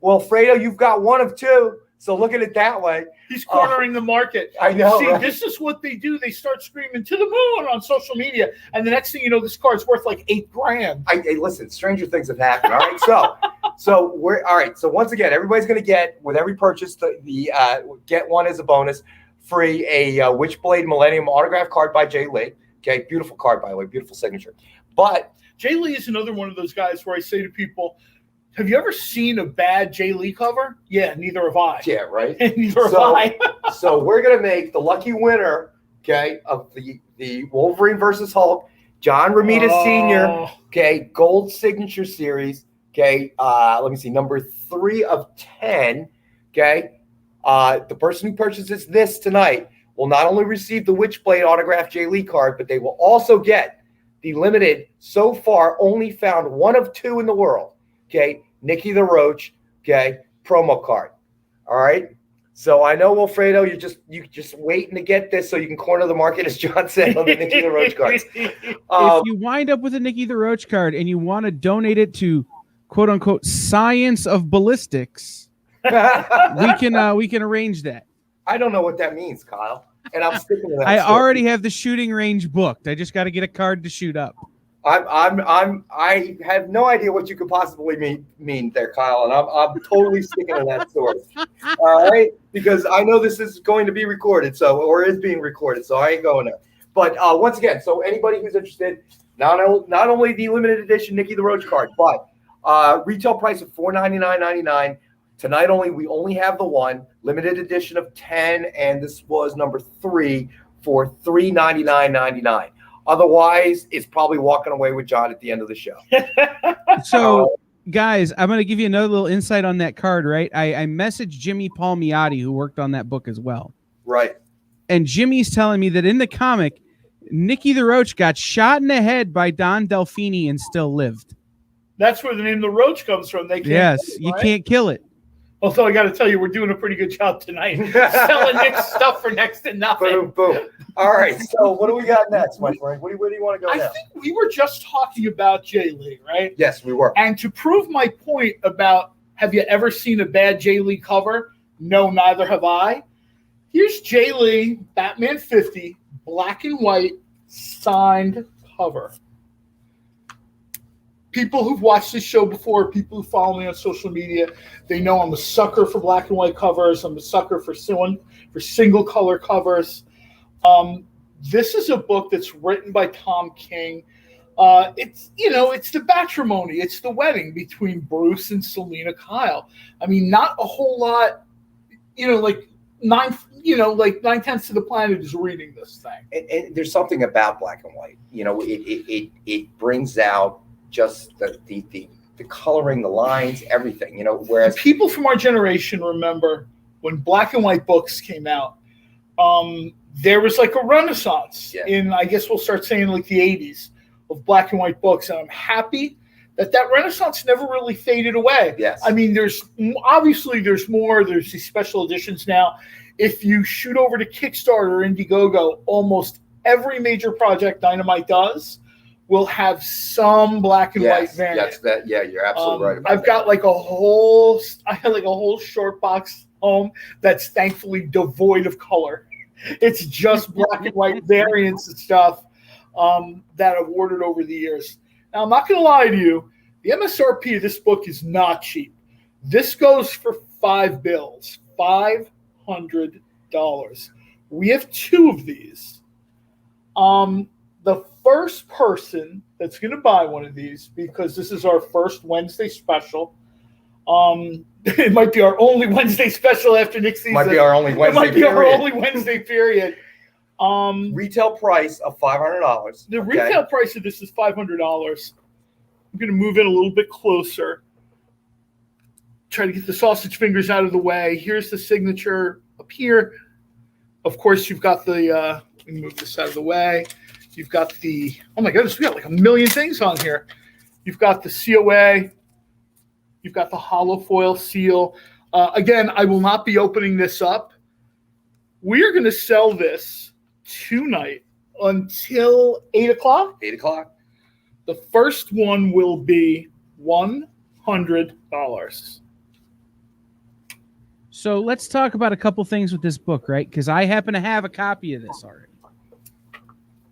Wilfredo, you've got one of two. So look at it that way. He's cornering the market. I know. See, right? This is what they do. They start screaming to the moon on social media, and the next thing you know, this card's worth like $8,000. Hey, listen, stranger things have happened. All right, so we're all right. So once again, everybody's going to get with every purchase the get one as a bonus free a Witchblade Millennium autograph card by Jay Lee. Okay, beautiful card by the way, beautiful signature. But Jay Lee is another one of those guys where I say to people, have you ever seen a bad Jay Lee cover? Yeah, neither have I. Yeah, right. Neither have I. So we're gonna make the lucky winner, okay, of the Wolverine versus Hulk, John Romita Sr. Okay, gold signature series. Okay, let me see, number 3 of 10. Okay, the person who purchases this tonight will not only receive the Witchblade autographed Jay Lee card, but they will also get the limited, so far only found one of 2 in the world. Okay, Nicky the Roach, okay, promo card. All right. So I know, Wilfredo, you're just waiting to get this so you can corner the market, as John said, on the Nicky the Roach cards. If you wind up with a Nicky the Roach card and you want to donate it to quote unquote science of ballistics, we can arrange that. I don't know what that means, Kyle. And I'm sticking to that. I already have the shooting range booked. I just got to get a card to shoot up. I have no idea what you could possibly mean there, Kyle, and I'm totally sticking to that story. All right, because I know this is going to be recorded, or is being recorded, so I ain't going there. But once again, so anybody who's interested, not only the limited edition Nicky the Roach card, but retail price of $499.99. Tonight we only have the one limited edition of 10, and this was number 3 for $399.99. Otherwise, it's probably walking away with John at the end of the show. So, guys, I'm going to give you another little insight on that card, right? I messaged Jimmy Palmiotti, who worked on that book as well. Right. And Jimmy's telling me that in the comic, Nicky the Roach got shot in the head by Don Delfini and still lived. That's where the name the Roach comes from. They can't you can't kill it. Although I got to tell you, we're doing a pretty good job tonight. Selling Nick's stuff for next to nothing. Boom, boom. All right. So what do we got next, my friend? Where do you want to go now? I think we were just talking about Jay Lee, right? Yes, we were. And to prove my point about have you ever seen a bad Jay Lee cover? No, neither have I. Here's Jay Lee, Batman 50, black and white, signed cover. People who've watched this show before, people who follow me on social media, they know I'm a sucker for black and white covers. I'm a sucker for single color covers. This is a book that's written by Tom King. It's the matrimony. It's the wedding between Bruce and Selena Kyle. I mean, not a whole lot, like 9/10 of the planet is reading this thing. And there's something about black and white. It brings out just the coloring, the lines, everything, whereas people from our generation remember when black and white books came out, there was like a renaissance in, I guess we'll start saying like the 80s of black and white books. And I'm happy that renaissance never really faded away. Yes. I mean, there's more, there's these special editions now. If you shoot over to Kickstarter or Indiegogo, almost every major project Dynamite does, will have some black and white Yes, variant. you're absolutely right. I've got like I had like a whole short box home that's thankfully devoid of color. It's just black and white variants and stuff that I've ordered over the years. Now, I'm not going to lie to you. The MSRP of this book is not cheap. This goes for $5, $500. We have 2 of these. The first person that's going to buy one of these, because this is our first Wednesday special, it might be our only Wednesday special after next season. Might be our only Wednesday period. Our only Wednesday period. Retail price of $500. The retail price of this is $500. I'm going to move in a little bit closer. Try to get the sausage fingers out of the way. Here's the signature up here. Of course, you've got the, let me move this out of the way. You've got the, oh my goodness, we got like a million things on here. You've got the COA. You've got the hollow foil seal. Again, I will not be opening this up. We are going to sell this tonight until 8 o'clock. 8 o'clock. The first one will be $100. So let's talk about a couple things with this book, right? Because I happen to have a copy of this already.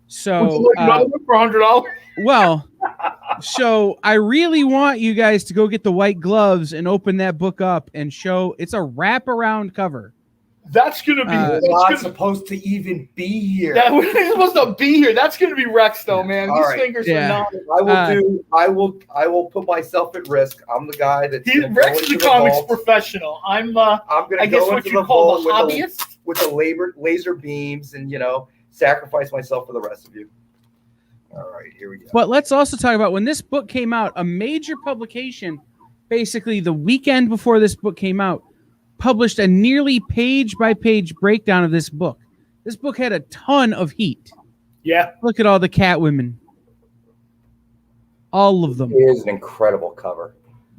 So, would you like another one for $100? Well, so I really want you guys to go get the white gloves and open that book up and show it's a wraparound cover. That's going to be not supposed to even be here. That was supposed to be here. That's going to be Rex, though, man. All These right. fingers are not. I will put myself at risk. I'm the guy that's Rex is a comics professional. I'm gonna I guess go what into you the call vault the hobbyist with the laser beams and sacrifice myself for the rest of you. All right, here we go. But let's also talk about when this book came out, a major publication, basically the weekend before this book came out, published a nearly page-by-page breakdown of this book. This book had a ton of heat. Yeah. Look at all the Catwomen. All of them. It is an incredible cover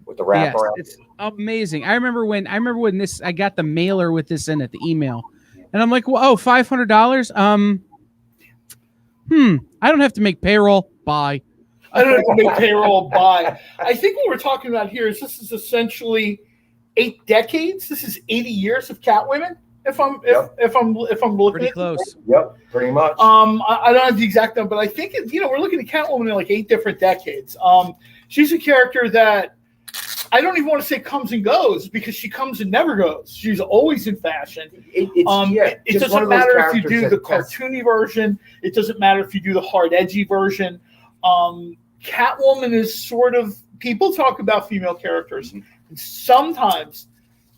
with the wraparound. Yes, it's amazing. I remember when I got the mailer with this in it, the email. And I'm like, well, $500? I don't have to make payroll. Bye. I don't have to make payroll. Bye. I think what we're talking about here is this is essentially 8 decades. This is 80 years of Catwomen. If I'm looking Pretty at close. Yep, pretty much. I don't have the exact number, but I think we're looking at Catwoman in like 8 different decades. She's a character that I don't even want to say comes and goes because she comes and never goes. She's always in fashion. It doesn't matter if you do the cartoony version. It doesn't matter if you do the hard, edgy version. Catwoman is sort of, people talk about female characters, and sometimes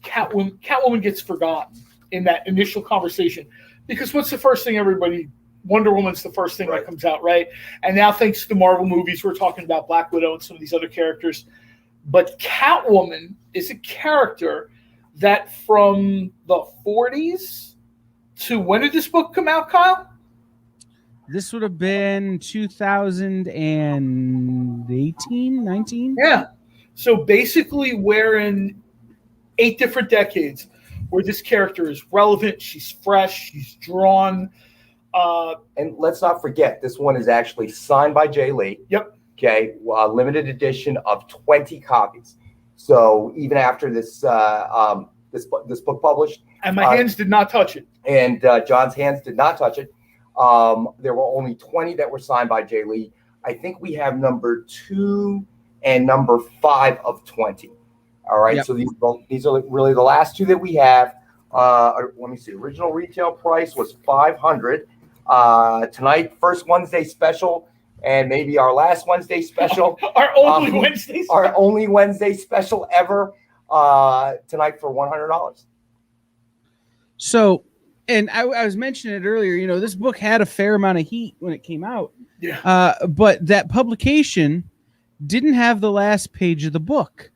Catwoman gets forgotten in that initial conversation because what's the first thing Wonder Woman's the first thing that comes out, right? And now thanks to the Marvel movies, we're talking about Black Widow and some of these other characters. But Catwoman is a character that from the 40s to when did this book come out, Kyle? This would have been 2018, 19? Yeah. So basically we're in 8 different decades where this character is relevant, she's fresh, she's drawn. And let's not forget, this one is actually signed by Jay Lee. Yep. Okay, limited edition of 20 copies. So even after this this book published, and my hands did not touch it, and John's hands did not touch it. There were only 20 that were signed by Jay Lee. I think we have number 2 and number 5 of 20. All right, yep. So these are really the last 2 that we have. Let me see. Original retail price was $500. Tonight, first Wednesday special. And maybe our last Wednesday special. Our only Wednesday special. Our only Wednesday special ever tonight for $100. So, and I was mentioning it earlier, this book had a fair amount of heat when it came out. Yeah. But that publication didn't have the last page of the book.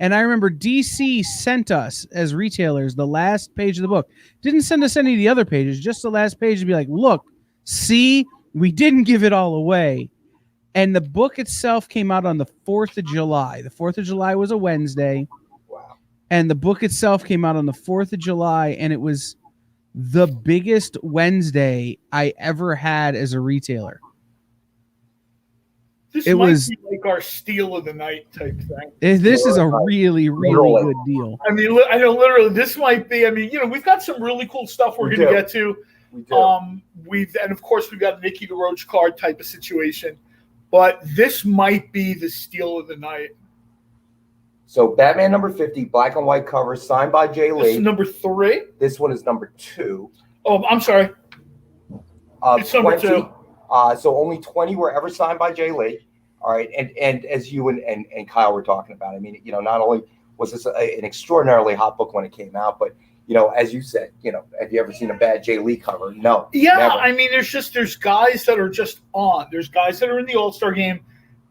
And I remember DC sent us as retailers the last page of the book. Didn't send us any of the other pages, just the last page to be like, look, see, we didn't give it all away. And the book itself came out on the 4th of July. The 4th of July was a Wednesday. Wow. And the book itself came out on the 4th of July, and it was the biggest Wednesday I ever had as a retailer. This It might was- be like our steal of the night type thing. This is a really, really Literally. good deal. I mean, I know literally this might be. I mean, we've got some really cool stuff we're We going to do. get to. We do. And of course we've got a Nicky the Roach card type of situation, but this might be the steal of the night. So Batman number 50, black and white cover, signed by Jay This is Lee. number 3. This one is number 2. Oh, I'm sorry. It's number 2. So only 20 were ever signed by Jay Lee. All right, and as you and Kyle were talking about, I mean, not only was this an extraordinarily hot book when it came out, but as you said, have you ever seen a bad Jay Lee cover? No. Yeah, never. I mean, there's guys that are just on. There's guys that are in the All-Star game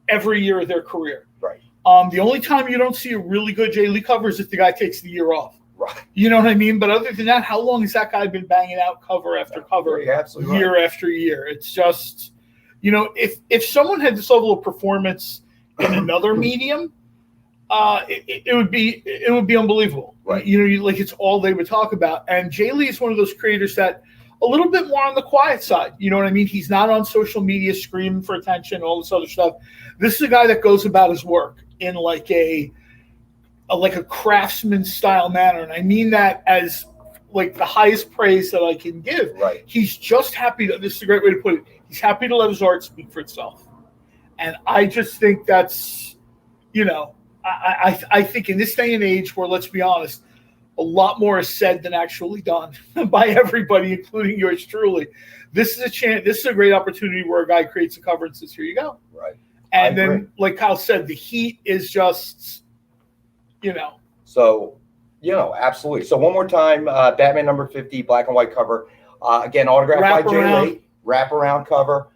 every year of their career. Right. The only time you don't see a really good Jay Lee cover is if the guy takes the year off. Right. You know what I mean? But other than that, how long has that guy been banging out cover after cover, You're absolutely year right. after year? It's just, if someone had this level of performance in another medium, it would be unbelievable. Right. Like it's all they would talk about. And Jay Lee is one of those creators that a little bit more on the quiet side. You know what I mean? He's not on social media screaming for attention, all this other stuff. This is a guy that goes about his work in like a craftsman style manner. And I mean that as like the highest praise that I can give. Right. He's just happy this is a great way to put it. He's happy to let his art speak for itself. And I just think that's, I think in this day and age where, let's be honest, a lot more is said than actually done by everybody, including yours truly. This is a chance. This is a great opportunity where a guy creates a cover and says, "Here you go." Right. And then, like Kyle said, the heat is just, So, absolutely. So one more time, Batman number 50, black and white cover. Again, autographed by Jay Lee, wraparound cover,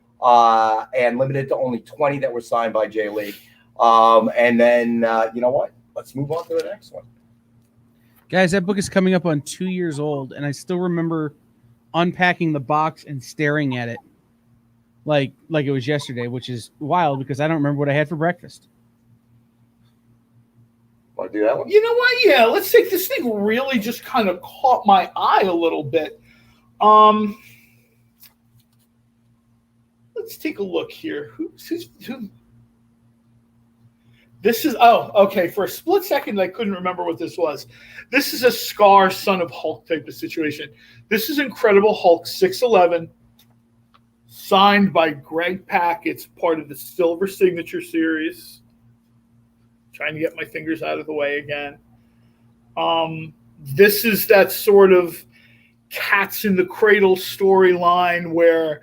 and limited to only 20 that were signed by Jay Lee. And then, you know what? Let's move on to the next one. Guys, that book is coming up on 2 years old, and I still remember unpacking the box and staring at it like it was yesterday, which is wild because I don't remember what I had for breakfast. Want to do that one? You know what? Yeah, let's take this thing. Really, just kind of caught my eye a little bit. Let's take a look here. Who? This is okay. For a split second, I couldn't remember what this was. This is a Scar Son of Hulk type of situation. This is Incredible Hulk 611, signed by Greg Pak. It's part of the Silver Signature series. Trying to get my fingers out of the way again. This is that sort of cats in the cradle storyline where,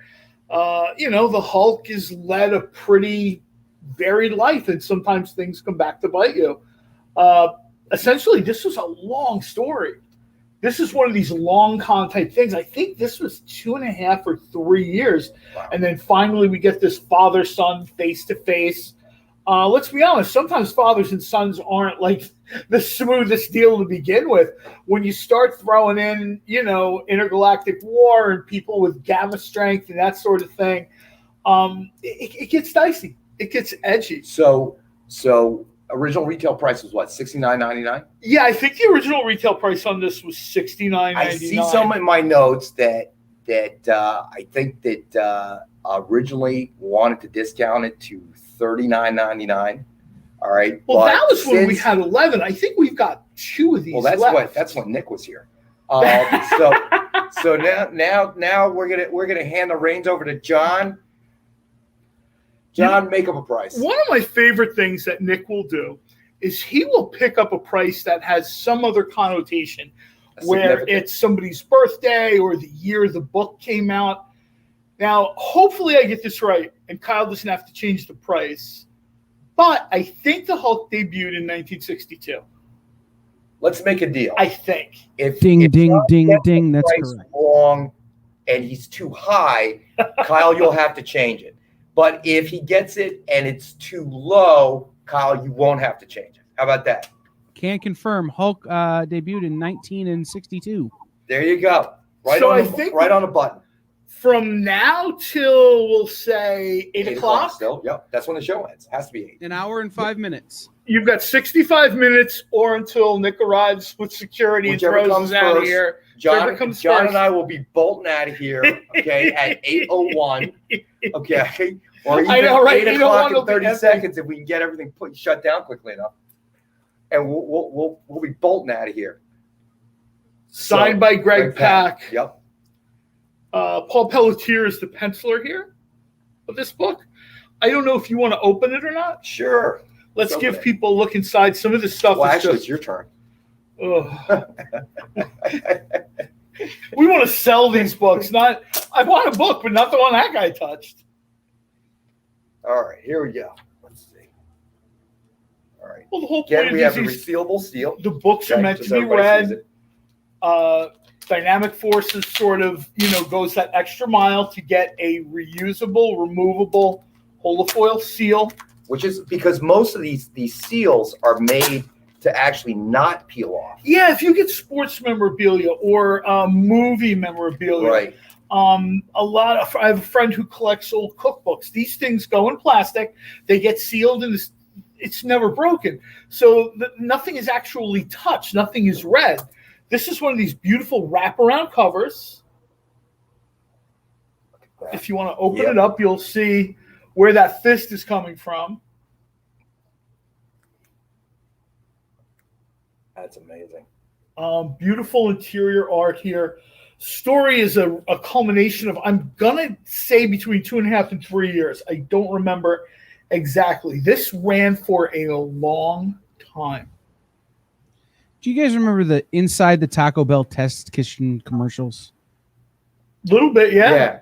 the Hulk is led a pretty varied life, and sometimes things come back to bite you. Essentially, this was a long story. This is one of these long con type things. I think this was 2.5 or 3 years. Wow. And then finally we get this father-son face-to-face. Let's be honest, sometimes fathers and sons aren't like the smoothest deal to begin with. When you start throwing in, intergalactic war and people with gamma strength and that sort of thing, it gets dicey. It gets edgy. So original retail price was what, $69.99? Yeah, I think the original retail price on this was $69.99. I see some in my notes that I think that originally wanted to discount it to $39.99. All right. Well, that was when we had 11. I think we've got 2 of these. Well, that's when Nick was here. So now we're gonna hand the reins over to John. John, make up a price. One of my favorite things that Nick will do is he will pick up a price that has some other connotation, where it's somebody's birthday or the year the book came out. Now, hopefully I get this right, and Kyle doesn't have to change the price. But I think the Hulk debuted in 1962. Let's make a deal. I think. If Ding, John ding, gets ding. the That's price correct. wrong, and he's too high, Kyle, you'll have to change it. But if he gets it and it's too low, Kyle, you won't have to change it. How about that? Can confirm. Hulk debuted in 1962. There you go. Right So on I the, think- right on the button. From now till, we'll say, 8 o'clock, Still, yep. That's when the show ends. Has to be 8. An hour and 5 minutes. you've got 65 minutes or until Nick arrives with security Whichever and throws comes us out of first. here. John Whichever comes and first. I will be bolting out of here, okay, at 8:01. Okay. Or even I know, right? 8 You don't o'clock want in to be 30 empty. seconds if we can get everything shut down quickly enough. And we'll be bolting out of here. Signed by Greg Pak. Yep. Paul Pelletier is the penciler here of this book. I don't know if you want to open it or not. Sure. Let's open give it. people a look inside. Some of this stuff Well, is actually, just. it's your turn. We want to sell these books. Not. I want a book, but not the one that guy touched. All right, here we go. Let's see. All right. Well, the whole Again, point we of have the these, resealable seal. the books are Okay, meant just to be everybody sees read. it. Dynamic Forces sort of, goes that extra mile to get a reusable, removable holofoil seal. Which is because most of these seals are made to actually not peel off. Yeah, if you get sports memorabilia or movie memorabilia, Right. I have a friend who collects old cookbooks. These things go in plastic. They get sealed, and it's never broken. So nothing is actually touched. Nothing is read. This is one of these beautiful wraparound covers. If you want to open it up, you'll see where that fist is coming from. That's amazing. Beautiful interior art here. Story is a culmination of, I'm going to say, between 2.5 and 3 years. I don't remember exactly. This ran for a long time. Do you guys remember the Inside the Taco Bell test kitchen commercials? A little bit, yeah.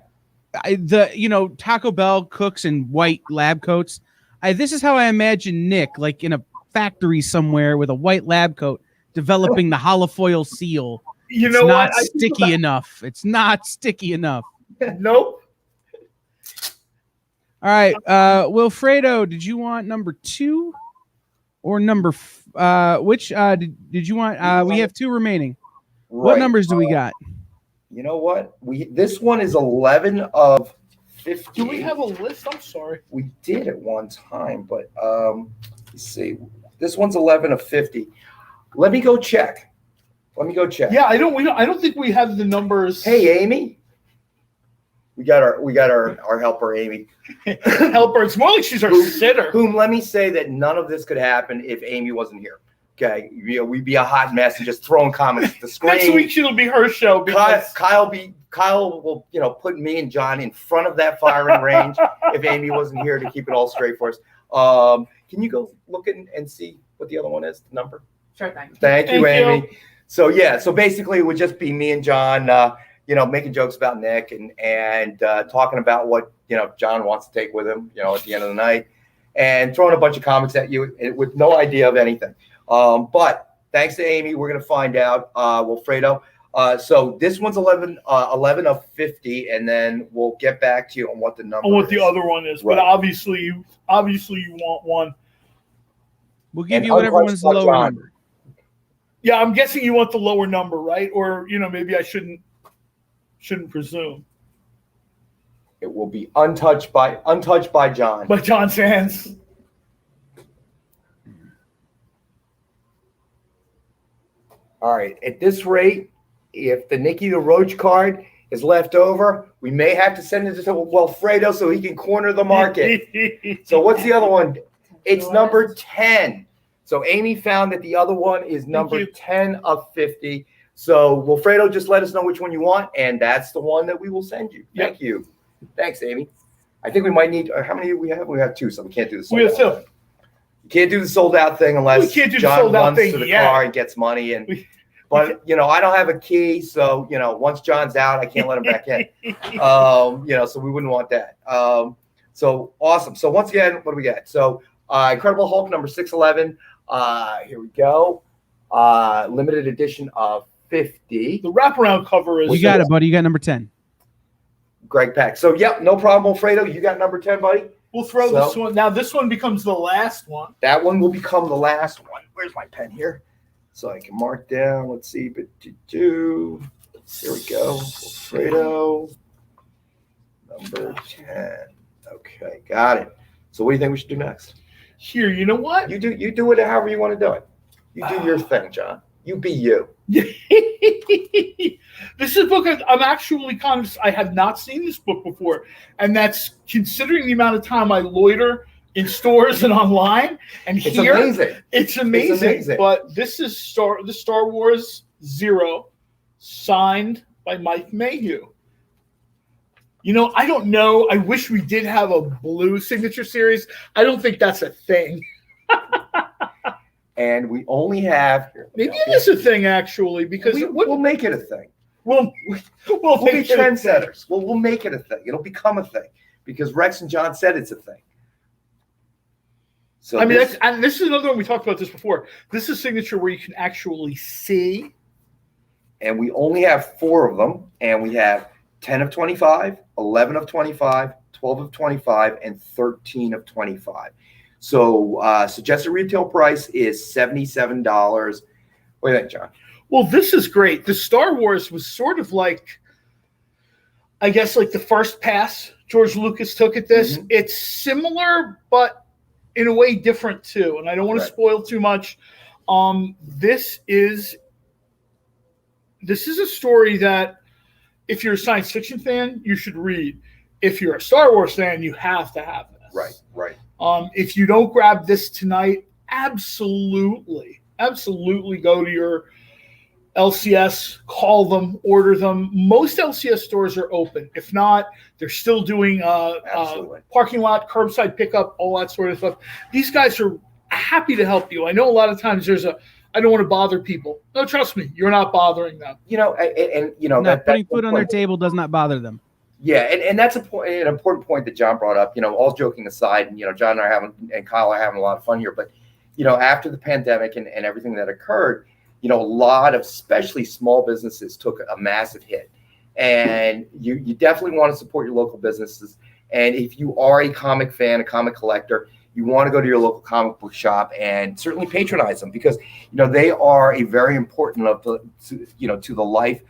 Taco Bell cooks in white lab coats. This is how I imagine Nick, like in a factory somewhere with a white lab coat, developing the holofoil seal. You know what? Sticky enough. It's not sticky enough. Nope. All right, Wilfredo, did you want number 2 or number? Which did you want? We have 2 remaining. Right. What numbers do we got? You know what? This one is 11 of 50. Do we have a list? I'm sorry. We did at one time, but let's see. This one's 11 of 50. Let me go check. Yeah, I don't think we have the numbers. Hey, Amy. We got our helper, Amy. Helper. It's more like she's our sitter. Whom, let me say that none of this could happen if Amy wasn't here. Okay, we'd be a hot mess and just throwing comments at the screen. Next week it'll be her show. Because Kyle will put me and John in front of that firing range if Amy wasn't here to keep it all straight for us. Can you go look and see what the other one is? The number. Sure thing. Thank you, Amy. So basically it would just be me and John, making jokes about Nick and talking about what John wants to take with him, at the end of the night, and throwing a bunch of comics at you with no idea of anything. But thanks to Amy, we're going to find out, Wilfredo. So this one's 11 of 50, and then we'll get back to you on what the number what the other one is. Right. But obviously you want one. We'll give you whatever one's the lower number. Yeah, I'm guessing you want the lower number, right? Or, maybe I shouldn't presume. It will be untouched by John. By John Sands. All right. At this rate, if the Nicky the Roach card is left over, we may have to send it to Wilfredo so he can corner the market. So what's the other one? It's number 10. So Amy found that the other one is number 10 of 50. So Wilfredo, just let us know which one you want, and that's the one that we will send you. Thank you. Thanks, Amy. I think we might need, how many do we have? We have 2, so we can't do the sold out thing. You can't do the sold out thing unless John runs to the car and gets money. But I don't have a key, so once John's out, I can't let him back in. So we wouldn't want that. So awesome. So once again, what do we got? So Incredible Hulk number 611. Here we go. Limited edition of 50. The wraparound cover is. You got it, buddy. You got number 10. Greg Pak. So no problem, Alfredo. You got number 10, buddy. We'll throw this one. Now this one becomes the last one. That one will become the last one. Where's my pen here? So I can mark down. Let's see. Here we go. Alfredo. Number 10. Okay, got it. So what do you think we should do next? Here, you know what? You do it however you want to do it. You do your thing, John. You be you. This is a book I'm actually I have not seen this book before. And that's considering the amount of time I loiter in stores and online. And It's amazing. It's amazing. But this is the Star Wars Zero, signed by Mike Mayhew. You know, I don't know. I wish we did have a blue signature series. I don't think that's a thing. And we only have maybe it is a thing actually, because we'll make it a thing. We'll be trendsetters. We'll make it a thing. It'll become a thing because Rex and John said it's a thing. So I mean, this is another one we talked about this before. This is a signature where you can actually see. And we only have 4 of them, and we have 10 of 25, 11 of 25, 12 of 25, and 13 of 25. So suggested retail price is $77. What do you think, John? Well, this is great. The Star Wars was sort of like, I guess, like the first pass George Lucas took at this. Mm-hmm. It's similar, but in a way different too. And I don't want to spoil too much. This is a story that if you're a science fiction fan, you should read. If you're a Star Wars fan, you have to have this. Right. If you don't grab this tonight, absolutely go to your LCS, call them, order them. Most LCS stores are open. If not, they're still doing parking lot, curbside pickup, all that sort of stuff. These guys are happy to help you. I know a lot of times I don't want to bother people. No, trust me, you're not bothering them. You know, and you know, putting food on their table does not bother them. Yeah, and that's an important point that John brought up. You know, all joking aside, and John and Kyle are having a lot of fun here. But after the pandemic and everything that occurred, a lot of especially small businesses took a massive hit, and you definitely want to support your local businesses. And if you are a comic fan, a comic collector, you want to go to your local comic book shop and certainly patronize them because they are a very important to the life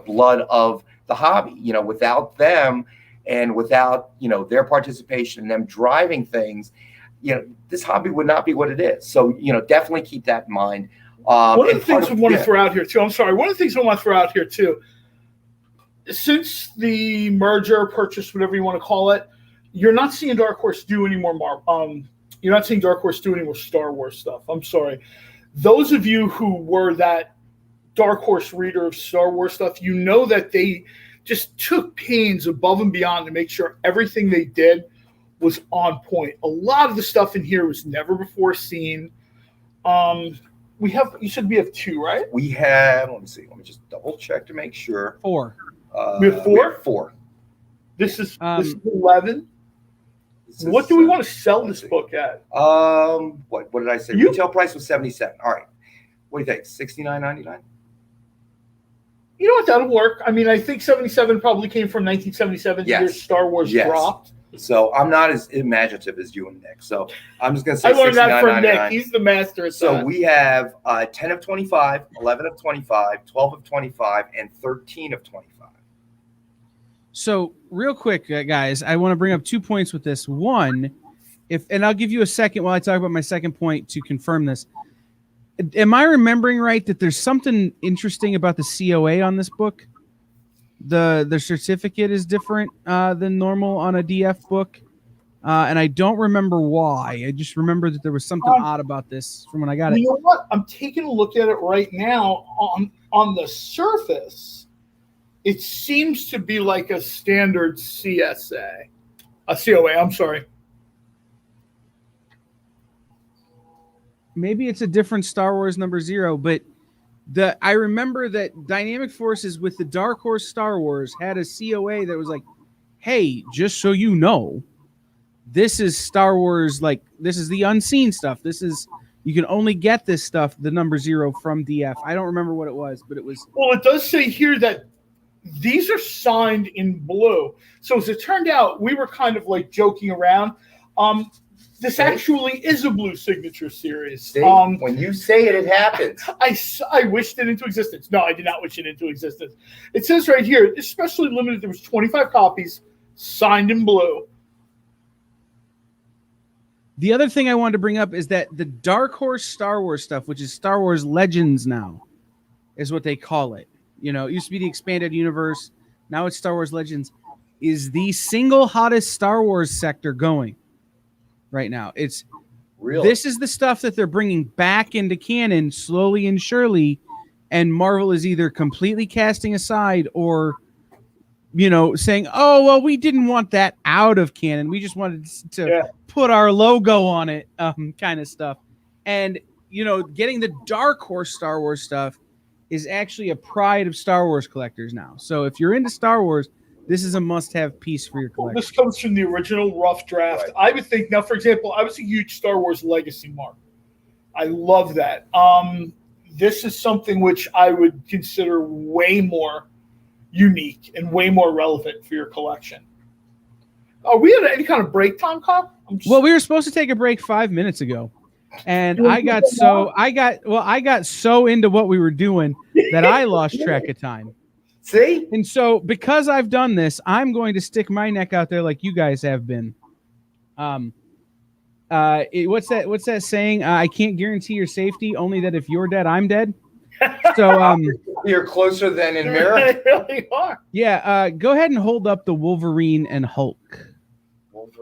blood of the hobby. Without them and without their participation and them driving things, this hobby would not be what it is. So definitely keep that in mind. One of the things I want to throw out here too. I'm sorry. One of the things I want to throw out here too. Since the merger, purchase, whatever you want to call it, you're not seeing Dark Horse do any more you're not seeing Dark Horse do any more Star Wars stuff. I'm sorry. Those of you who were that Dark Horse reader of Star Wars stuff, that they just took pains above and beyond to make sure everything they did was on point. A lot of the stuff in here was never before seen. You said we have 2, right? We have, let me see. Let me just double check to make sure. 4. We have 4? We have 4. This is 11. What do we want to sell this book at? What did I say? Retail price was $77. All right. What do you think? $69.99? You know what? That'll work. I mean, I think 77 probably came from 1977. Yes. Year Star Wars dropped. So I'm not as imaginative as you and Nick. So I'm just going to say I learned that from Nick. He's the master at that. We have 10 of 25, 11 of 25, 12 of 25, and 13 of 25. So real quick, guys, I want to bring up 2 points with this. One, and I'll give you a second while I talk about my second point to confirm this. Am I remembering right that there's something interesting about the COA on this book? The certificate is different than normal on a DF book, and I don't remember why. I just remember that there was something odd about this from when I got it. You know what? I'm taking a look at it right now. On the surface, it seems to be like a standard COA. I'm sorry. Maybe it's a different Star Wars number 0, but I remember that Dynamic Forces with the Dark Horse Star Wars had a COA that was like, hey, just so you know, this is Star Wars, like this is the unseen stuff. You can only get this stuff, the number 0 from DF. I don't remember what it was, but it was. Well, it does say here that these are signed in blue. So as it turned out, we were kind of like joking around. This actually is a blue signature series. See, when you say it, it happens. I wished it into existence. No, I did not wish it into existence. It says right here, especially limited, there was 25 copies signed in blue. The other thing I wanted to bring up is that the Dark Horse Star Wars stuff, which is Star Wars Legends now, is what they call it. You know, it used to be the expanded universe. Now it's Star Wars Legends. Is the single hottest Star Wars sector going right now. It's Really? This is the stuff that they're bringing back into canon slowly and surely, and Marvel is either completely casting aside or, you know, saying, oh, well, we didn't want that out of canon. We just wanted to put our logo on it, kind of stuff. And, you know, getting the Dark Horse Star Wars stuff is actually a pride of Star Wars collectors now. So if you're into Star Wars, this is a must-have piece for your collection. This comes from the original rough draft. Right. I would think, now, for example, I was a huge Star Wars Legacy mark. I love that. This is something which I would consider way more unique and way more relevant for your collection. Are we at any kind of break time, Kyle? Well, we were supposed to take a break 5 minutes ago. And I got so into what we were doing that I lost track of time. See? And so because I've done this, I'm going to stick my neck out there like you guys have been. What's that saying? I can't guarantee your safety, only that if you're dead, I'm dead. So you're closer than in mirror. They really are. Yeah, go ahead and hold up the Wolverine and Hulk.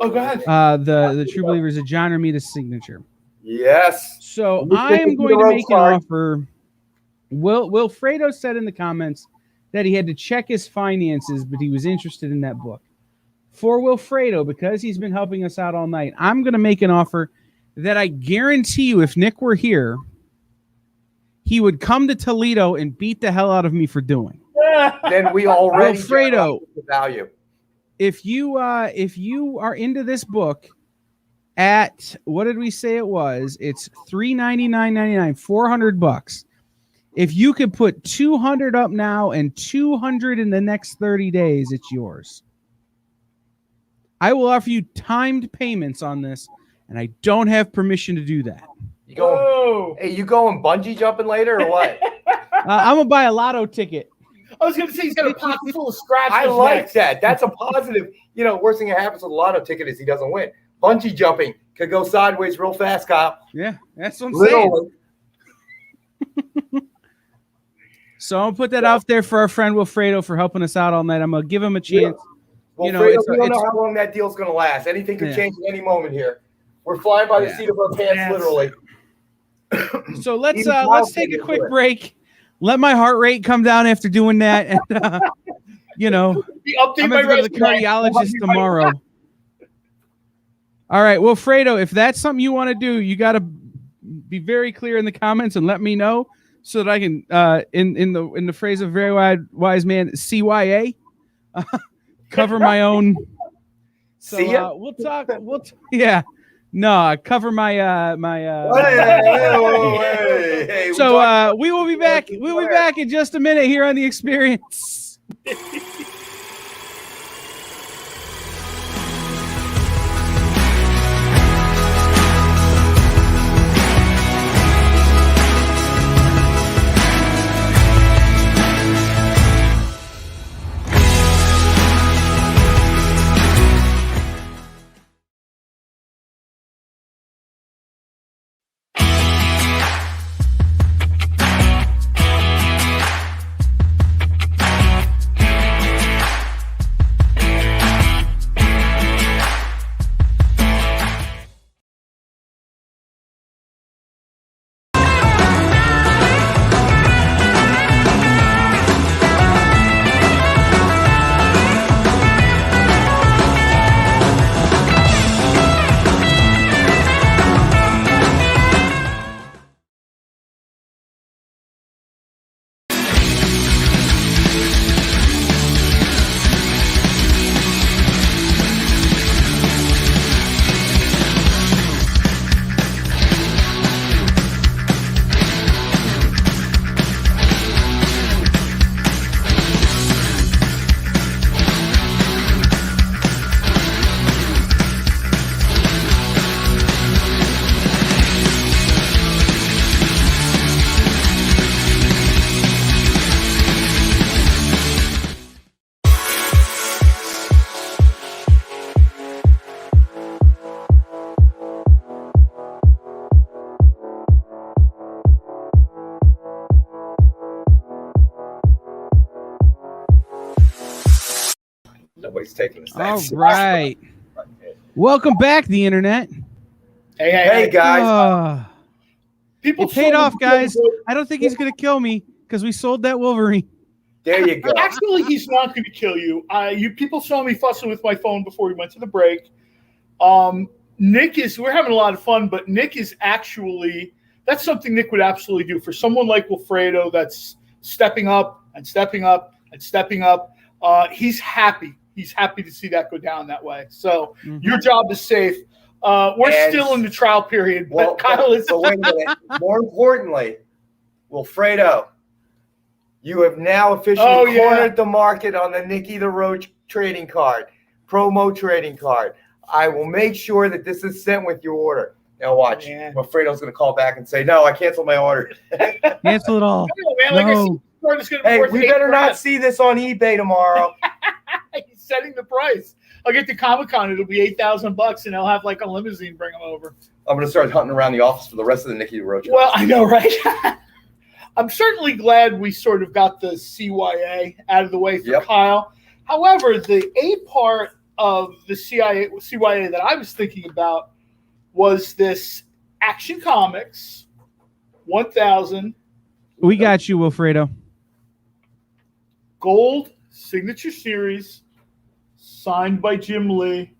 Oh, go ahead. The True Believers of John Romita's signature. Yes. So I am going to make an offer. Wilfredo said in the comments that he had to check his finances, but he was interested in that book. For Wilfredo, because he's been helping us out all night, I'm going to make an offer that I guarantee you, if Nick were here, he would come to Toledo and beat the hell out of me for doing. Then we already Wilfredo, the value. If you are into this book at, what did we say it was? It's $399.99, $400. If you could put 200 up now and 200 in the next 30 days, it's yours. I will offer you timed payments on this, and I don't have permission to do that. You going? Hey, you going bungee jumping later or what? I'm gonna buy a lotto ticket. I was gonna say he's got a pocket full of scratches. I like that. That's a positive. You know, worst thing that happens with a lotto ticket is he doesn't win. Bungee jumping could go sideways real fast, Kyle. Yeah, that's what I'm saying. So I'm gonna put that out there for our friend Wilfredo for helping us out all night. I'm gonna give him a chance. Well, you know, we don't know how long that deal's gonna last. Anything could change at any moment here. We're flying by the seat of our pants, literally. So let's take a quick break. Let my heart rate come down after doing that, and you know, I'm gonna go to the cardiologist tomorrow. All right, Wilfredo, if that's something you want to do, you got to be very clear in the comments and let me know so that I can, in the phrase of very wise man, CYA, cover my own. So we'll talk. Cover my Hey, so we will be back. We'll be back in just a minute here on The Experience. Nobody's taking this. All right. Welcome back, the internet. Hey, guys. People It paid off, guys. Wolverine. I don't think he's going to kill me because we sold that Wolverine. There you go. Actually, he's not going to kill you. You people saw me fussing with my phone before we went to the break. We're having a lot of fun, but Nick is actually, that's something Nick would absolutely do for someone like Wilfredo that's stepping up and stepping up and stepping up. He's happy. He's happy to see that go down that way. So your job is safe. We're still in the trial period, but Kyle is. So wait a minute. More importantly, Wilfredo, you have now officially cornered the market on the Nicky the Roach trading card, promo trading card. I will make sure that this is sent with your order. Now watch. Wilfredo's going to call back and say, "No, I canceled my order." Cancel it all. Hey, we better not see this on eBay tomorrow. He's setting the price. I'll get to Comic-Con. It'll be $8,000, and I'll have like a limousine bring them over. I'm going to start hunting around the office for the rest of the Nicky the Roach. Well, I know, right? I'm certainly glad we sort of got the CYA out of the way for Kyle. However, the A part of the CYA that I was thinking about was this Action Comics 1000. We got you, Wilfredo. Gold signature series, signed by Jim Lee.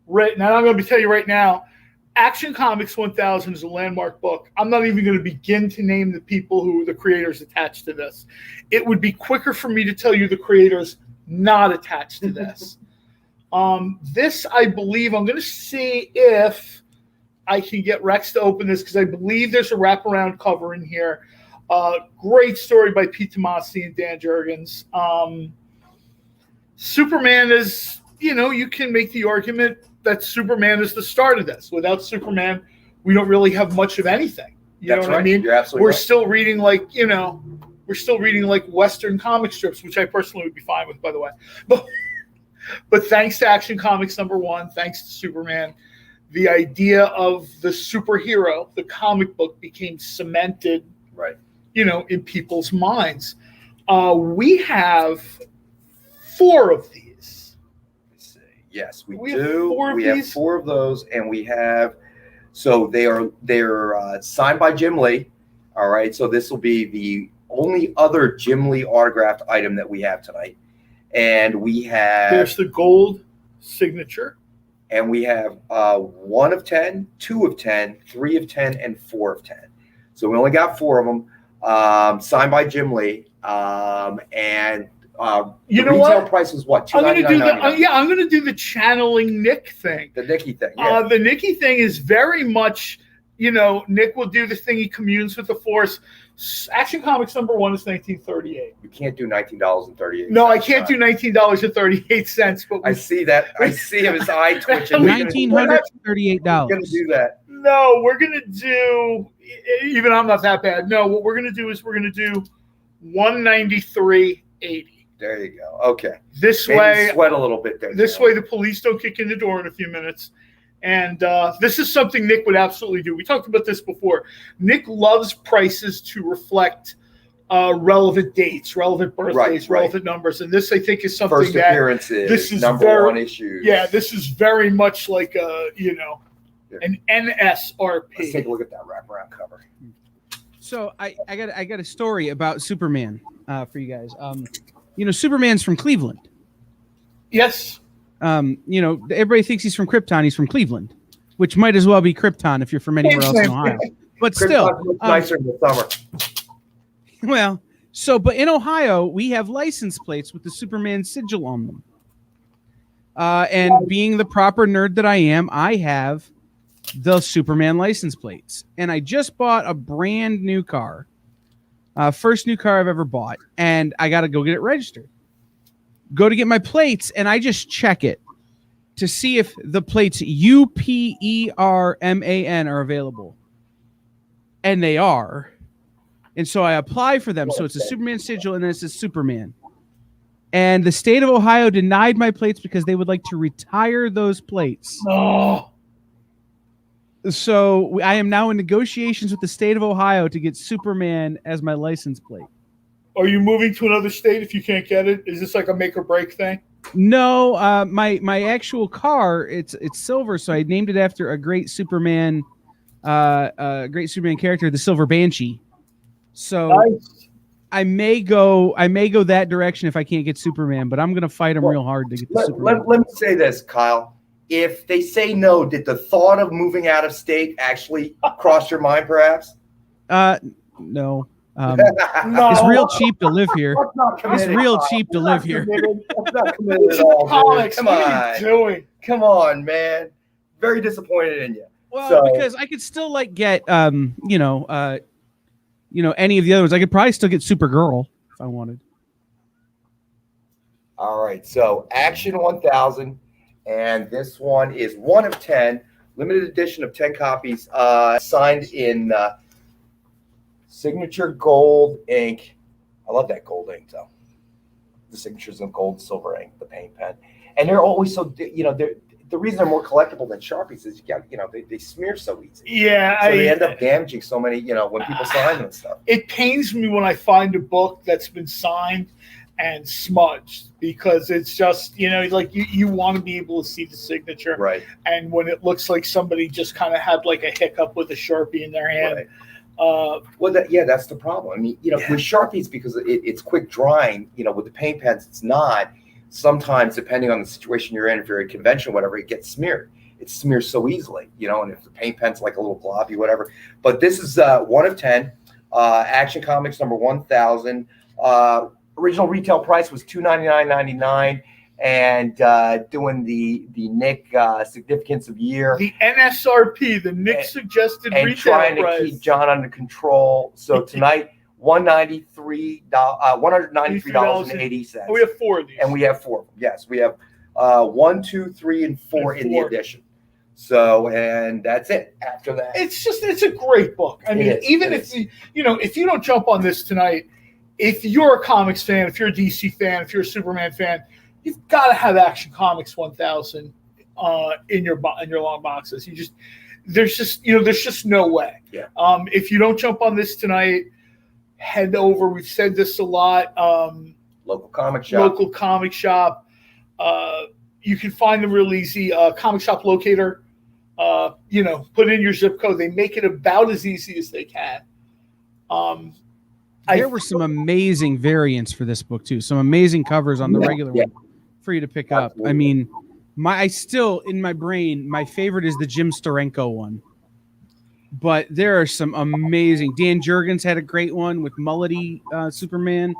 Now I'm going to tell you right now, Action Comics 1000 is a landmark book. I'm not even going to begin to name the people who the creators attached to this. It would be quicker for me to tell you the creators not attached to this. This, I believe, I'm going to see if I can get Rex to open this because I believe there's a wraparound cover in here. Great story by Pete Tomasi and Dan Jurgens. Superman is, you can make the argument that Superman is the start of this. Without Superman, we don't really have much of anything. You know what I mean? You're absolutely We're still reading like Western comic strips, which I personally would be fine with, by the way. But thanks to Action Comics #1, thanks to Superman, the idea of the superhero, the comic book, became cemented, in people's minds. We have 4 of these. Yes, we do. We have 4 of those, and we have. So they're signed by Jim Lee. All right. So this will be the only other Jim Lee autographed item that we have tonight, and we have. There's the gold signature. And we have 1 of 10, 2 of 10, 3 of 10, and 4 of 10. So we only got 4 of them, signed by Jim Lee, and. You the know retail what? price is what? I'm going to do the channeling Nick thing. The Nicky thing. Yeah. The Nicky thing is very much, Nick will do the thing. He communes with the Force. Action Comics #1 is 1938. You can't do $19.38. No, I can't do $19.38. But I see that. I see his eye twitching. $1,938. Going to do that. No, we're going to do. Even I'm not that bad. No, what we're going to do is we're going to do $193.80. There you go. Okay. This Maybe way, sweat a little bit there. This way, the police don't kick in the door in a few minutes. And this is something Nick would absolutely do. We talked about this before. Nick loves prices to reflect relevant dates, relevant birthdays, relevant numbers. And this, I think, is something first appearances, this is #1 issues. Yeah, this is very much like an NSRP. Let's take a look at that wraparound cover. So I got a story about Superman for you guys. Superman's from Cleveland. Yes. Everybody thinks he's from Krypton. He's from Cleveland, which might as well be Krypton if you're from anywhere else in Ohio. But still, nicer in the summer. Well, but in Ohio, we have license plates with the Superman sigil on them. And being the proper nerd that I am, I have the Superman license plates. And I just bought a brand new car. First new car I've ever bought. And I got to go get it registered. Go to get my plates, and I just check it to see if the plates UPERMAN are available. And they are. And so I apply for them. So it's a Superman sigil, and then it says Superman. And the state of Ohio denied my plates because they would like to retire those plates. Oh. So I am now in negotiations with the state of Ohio to get Superman as my license plate. Are you moving to another state if you can't get it? Is this like a make or break thing? No, my actual car, it's silver, so I named it after a great Superman character, the Silver Banshee. So Nice. I may go that direction if I can't get Superman, but I'm gonna fight him real hard to get the Superman. Let me say this, Kyle. If they say no, did the thought of moving out of state actually cross your mind, perhaps? No. No. It's real cheap to live here. That's not It's committed, real Kyle. cheap to That's live not here. committed. That's not committed It's at all, comics. dude. Come What on. are you doing? Come on, man. Very disappointed in you. Well, So- because I could still like get any of the other ones. I could probably still get Supergirl if I wanted. All right, so Action 1000, and this one is 1 of 10, limited edition of 10 copies, signed in signature gold ink. I love that gold ink, though. The signatures in gold, silver ink, the paint pen, and they're always so. The reason they're more collectible than Sharpies is they smear so easy. Yeah, So they end up damaging so many. When people sign them and stuff. It pains me when I find a book that's been signed and smudged, because it's just, like you want to be able to see the signature. Right. And when it looks like somebody just kind of had like a hiccup with a Sharpie in their hand. Right. That's the problem. I mean, with Sharpies, because it's quick drying, with the paint pens, it's not. Sometimes, depending on the situation you're in, if you're a convention, whatever, it gets smeared. It smears so easily, and if the paint pen's like a little globby, whatever. But this is 1 of 10, Action Comics number 1000. Original retail price was $299.99, and doing the Nick significance of year. The NSRP, the Nick suggested and retail trying price. to keep John under control. So tonight, $193.80. We have 4 of these. And we have 4 of them. Yes, we have 1, 2, 3, and 4 in the edition. So, and that's it. After that, It's a great book. I mean, if you don't jump on this tonight, if you're a comics fan, if you're a DC fan, if you're a Superman fan, you've got to have Action Comics 1000 in your long boxes. There's just no way. Yeah. If you don't jump on this tonight, head over. We've said this a lot. local comic shop. You can find them real easy. Comic shop locator. Put in your zip code. They make it about as easy as they can. There were some amazing variants for this book too. Some amazing covers on the regular one for you to pick up. I mean, I still in my brain, my favorite is the Jim Steranko one. But there are some amazing. Dan Jurgens had a great one with Mullety Superman.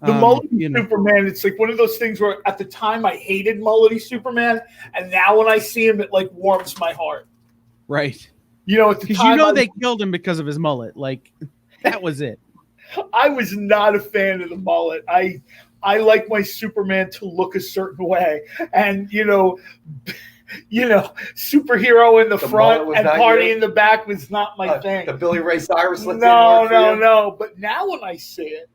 The Mullety Superman, it's like one of those things where at the time I hated Mullety Superman, and now when I see him, it like warms my heart. Right. At the time, they killed him because of his mullet. Like that was it. I was not a fan of the mullet. I like my Superman to look a certain way, and superhero in the front and party in the back was not my thing. The Billy Ray Cyrus. No. But now when I see it,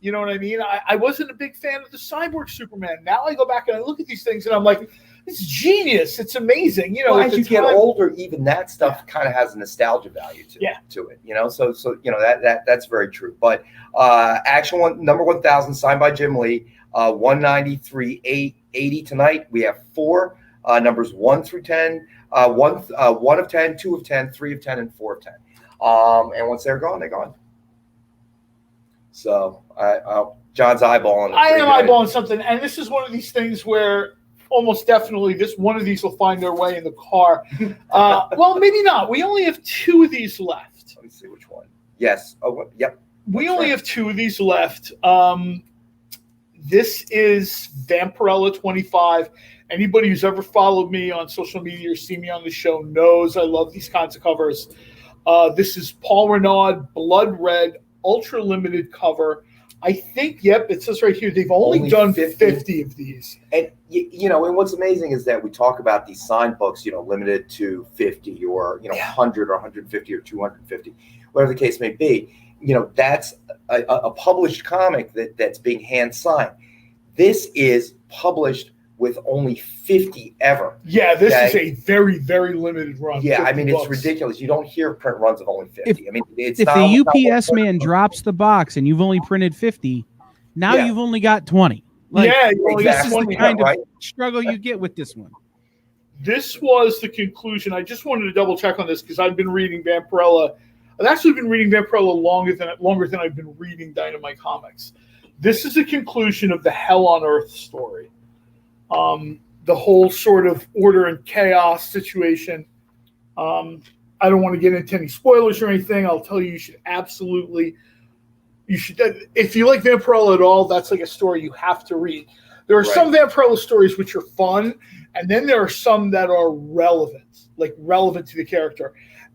you know what I mean? I wasn't a big fan of the Cyborg Superman. Now I go back and I look at these things and I'm like, it's genius. It's amazing. As you get older, even that stuff kind of has a nostalgia value to it. So that's very true. But Action number 1000, signed by Jim Lee, 193.80 tonight. We have 4 numbers 1 through 10, 1 of 10, 2 of 10, 3 of 10, and 4 of 10. And once they're gone, they're gone. So John's eyeballing. I am eyeballing something, and this is one of these things where almost definitely one of these will find their way in the car. Well, maybe not. We only have 2 of these left. Let me see which one. Yes. Oh, yep. We only have 2 of these left. This is Vampirella 25. Anybody who's ever followed me on social media or seen me on the show knows I love these kinds of covers. This is Paul Renaud, Blood Red, ultra limited cover. I think, it says right here, they've only done 50 of these. And, and what's amazing is that we talk about these signed books, limited to 50 or, 100 or 150 or 250, whatever the case may be. That's a published comic that's being hand signed. This is published with only 50 ever. Yeah, this is a very, very limited run. Yeah, I mean, it's ridiculous. You don't hear print runs of only 50. If the UPS man drops the box and you've only printed 50, now you've only got 20. yeah, well, exactly. This is the kind Right. of struggle you get with this one. this was the conclusion. I just wanted to double check on this because I've been reading Vampirella. I've actually been reading Vampirella longer than I've been reading Dynamite comics. This is the conclusion of the Hell on Earth story. The whole sort of order and chaos situation. I don't want to get into any spoilers or anything. I'll tell you, you should, if you like Vampirella at all, that's like a story you have to read. There are some Vampirella stories which are fun, and then there are some that are relevant to the character.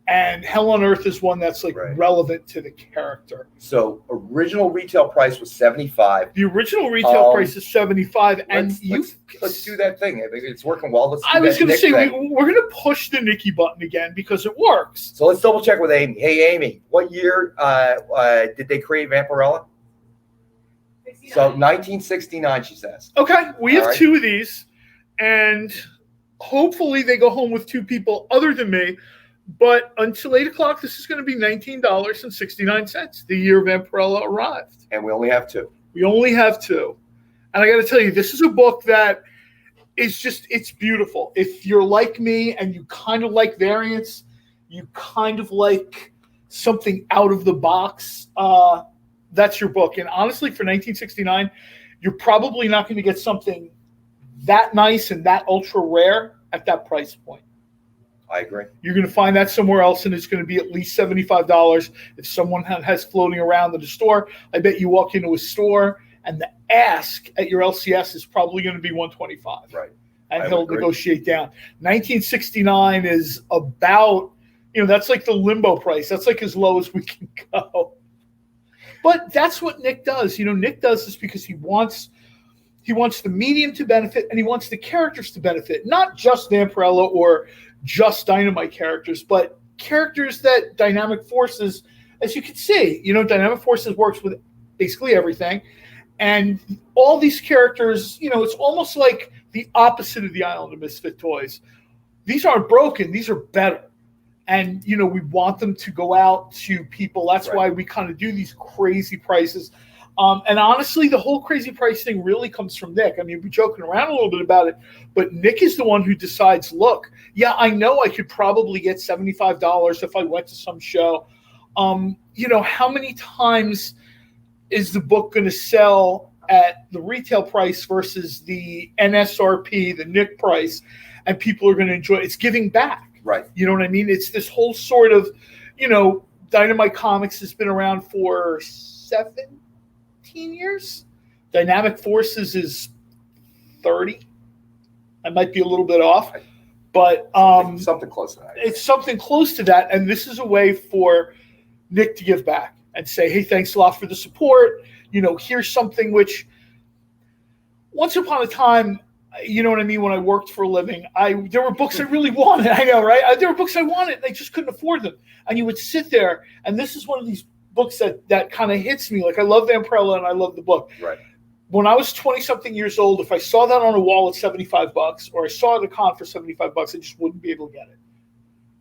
And Hell on Earth is one that's relevant to the character. So original retail price was $75. The original retail price is $75, and let's do that thing. I think it's working well. I was going to say we're going to push the Nikki button again because it works. So let's double check with Amy. Hey, Amy, what year did they create Vampirella? 69. So 1969, she says. Okay, we have two of these, and hopefully they go home with two people other than me. But until 8 o'clock, this is going to be $19.69. The year Vampirella arrived. And we only have two. We only have two. And I got to tell you, this is a book that is just, it's beautiful. If you're like me and you kind of like variants, you kind of like something out of the box, that's your book. And honestly, for 1969, you're probably not going to get something that nice and that ultra rare at that price point. I agree. You're going to find that somewhere else, and it's going to be at least $75. If someone has floating around in the store, I bet you walk into a store, and the ask at your LCS is probably going to be $125. Right. And he'll negotiate down. 1969 is about, that's like the limbo price. That's like as low as we can go. But that's what Nick does. Nick does this because he wants the medium to benefit, and he wants the characters to benefit, not just Vampirella or just Dynamite characters, but characters that Dynamic Forces, as you can see, Dynamic Forces works with basically everything. And all these characters, it's almost like the opposite of the Island of Misfit Toys. These aren't broken. These are better. And, we want them to go out to people. That's why we kind of do these crazy prices. And honestly, the whole crazy price thing really comes from Nick. I mean, we're joking around a little bit about it, but Nick is the one who decides, look, yeah, I know I could probably get $75 if I went to some show. How many times is the book going to sell at the retail price versus the NSRP, the Nick price, and people are going to enjoy it? It's giving back. Right. You know what I mean? It's this whole sort of, Dynamite Comics has been around for 17 years. Dynamic Forces is 30. I might be a little bit off, but something close to that. It's something close to that, and this is a way for Nick to give back and say, hey, thanks a lot for the support. Here's something which once upon a time, you know what I mean, when I worked for a living, there were books I really wanted. I know, right? There were books I wanted, and I just couldn't afford them. And you would sit there, and this is one of these books that kind of hits me. Like, I love Vampirella and I love the book. Right. When I was 20-something years old, if I saw that on a wall at $75 or I saw it at a con for $75, I just wouldn't be able to get it.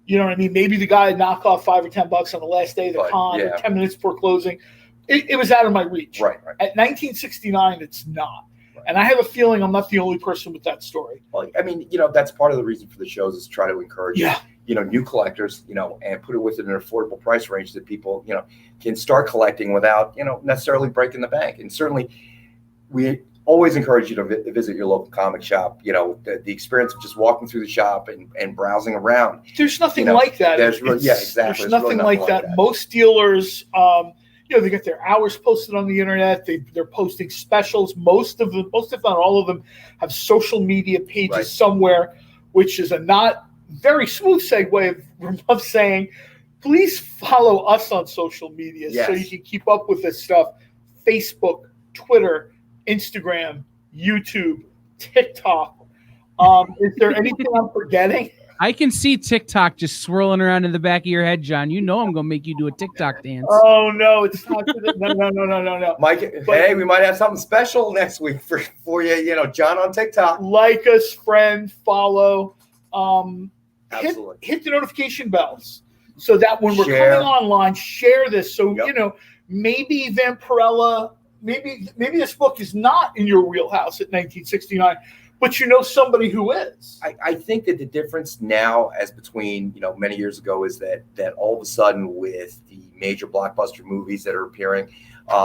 You know what I mean? Maybe the guy would knock off $5 or $10 on the last day of the con or 10 minutes before closing. It was out of my reach. Right. At 1969, it's not. Right. And I have a feeling I'm not the only person with that story. Well, I mean, that's part of the reason for the shows is to try to encourage new collectors, and put it within an affordable price range that people, can start collecting without, necessarily breaking the bank. And certainly we always encourage you to visit your local comic shop. The experience of just walking through the shop and browsing around. There's nothing like that. Exactly. There's nothing like that. Most dealers, they get their hours posted on the internet. They're posting specials. Most if not all of them, have social media pages somewhere, which is a not very smooth segue of saying, please follow us on social media so you can keep up with this stuff. Facebook, Twitter, Instagram, YouTube, TikTok. Is there anything I'm forgetting? I can see TikTok just swirling around in the back of your head, John. I'm going to make you do a TikTok dance. Oh, no, it's not. No. Mike, hey, we might have something special next week for you, John on TikTok. Like us, friend, follow. Absolutely. Hit the notification bells so that when we're coming online, share this. So, maybe Vampirella maybe this book is not in your wheelhouse at 1969, but you know somebody who is. I think that the difference now, as between many years ago, is that all of a sudden with the major blockbuster movies that are appearing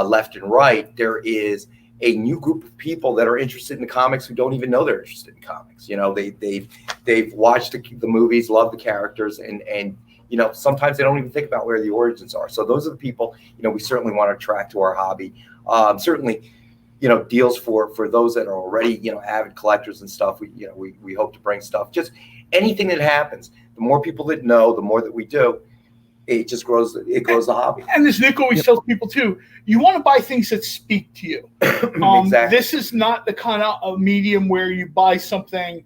left and right, there is a new group of people that are interested in the comics who don't even know they're interested in comics. They've watched the movies, love the characters, and sometimes they don't even think about where the origins are. So those are the people we certainly want to attract to our hobby. Certainly, deals for those that are already avid collectors and stuff. We hope to bring stuff. Just anything that happens, the more people that know, the more that we do, it just grows. It grows the hobby. And as Nick always tells people too, you want to buy things that speak to you. Exactly. This is not the kind of medium where you buy something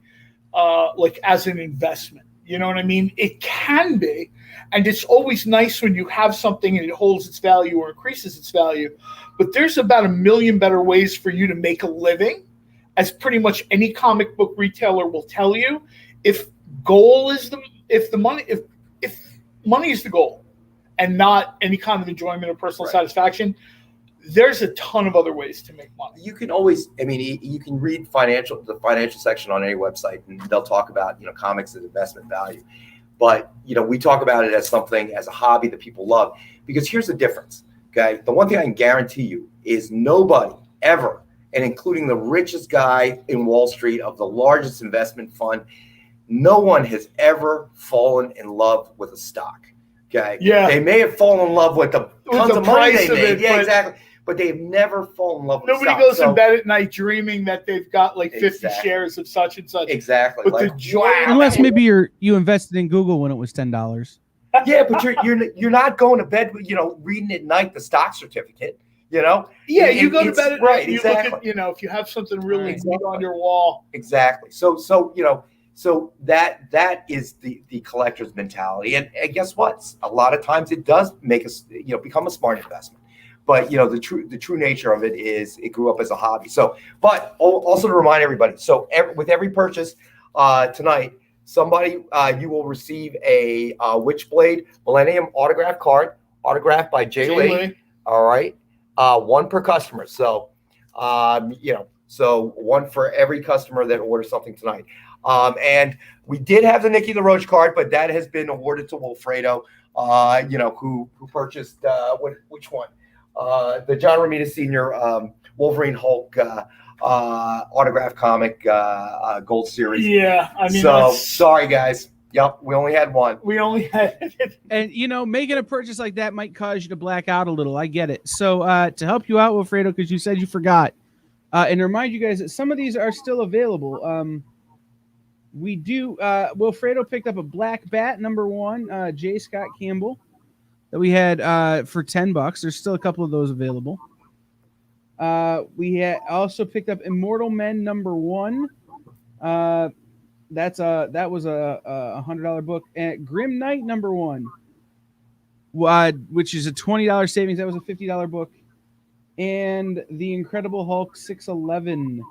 like as an investment. You know what I mean? It can be, and it's always nice when you have something and it holds its value or increases its value. But there's about 1 million better ways for you to make a living, as pretty much any comic book retailer will tell you. If money is the goal, and not any kind of enjoyment or personal satisfaction, there's a ton of other ways to make money. You can always, you can read the financial section on any website, and they'll talk about, comics as investment value. But, we talk about it as something, as a hobby that people love, because here's the difference. Okay. The one thing I can guarantee you is nobody ever, and including the richest guy in Wall Street of the largest investment fund, no one has ever fallen in love with a stock. Okay. Yeah. They may have fallen in love with the tons of money they made. Yeah, exactly. But they've never fallen in love with nobody stock. goes to bed at night dreaming that they've got like 50 shares of such and such. Exactly. But the joy, unless maybe you invested in Google when it was $10. Yeah, but you're not going to bed, reading at night the stock certificate. Yeah, you go to bed at night. You exactly. look at, if you have something really neat on your wall. Exactly. So that is the collector's mentality, and guess what? A lot of times it does make us become a smart investment. But the true nature of it is it grew up as a hobby. So, but also to remind everybody, so with every purchase tonight, somebody you will receive a Witchblade Millennium autograph card, autographed by Jay Lee. All right, one per customer. So, so one for every customer that orders something tonight. And we did have the Nicky the Roach card, but that has been awarded to Wilfredo, who purchased which one? The John Romita Sr. Wolverine Hulk autograph comic Gold Series. Yeah, so sorry guys. Yep, we only had one. We only had and making a purchase like that might cause you to black out a little. I get it. So to help you out, Wilfredo, because you said you forgot, and remind you guys that some of these are still available. We do. Wilfredo picked up a Black Bat #1, J. Scott Campbell, that we had for $10. There's still a couple of those available. We had also picked up Immortal Men #1. That was a $100 book. And Grim Knight #1, which is a $20 savings. That was a $50 book. And The Incredible Hulk 611.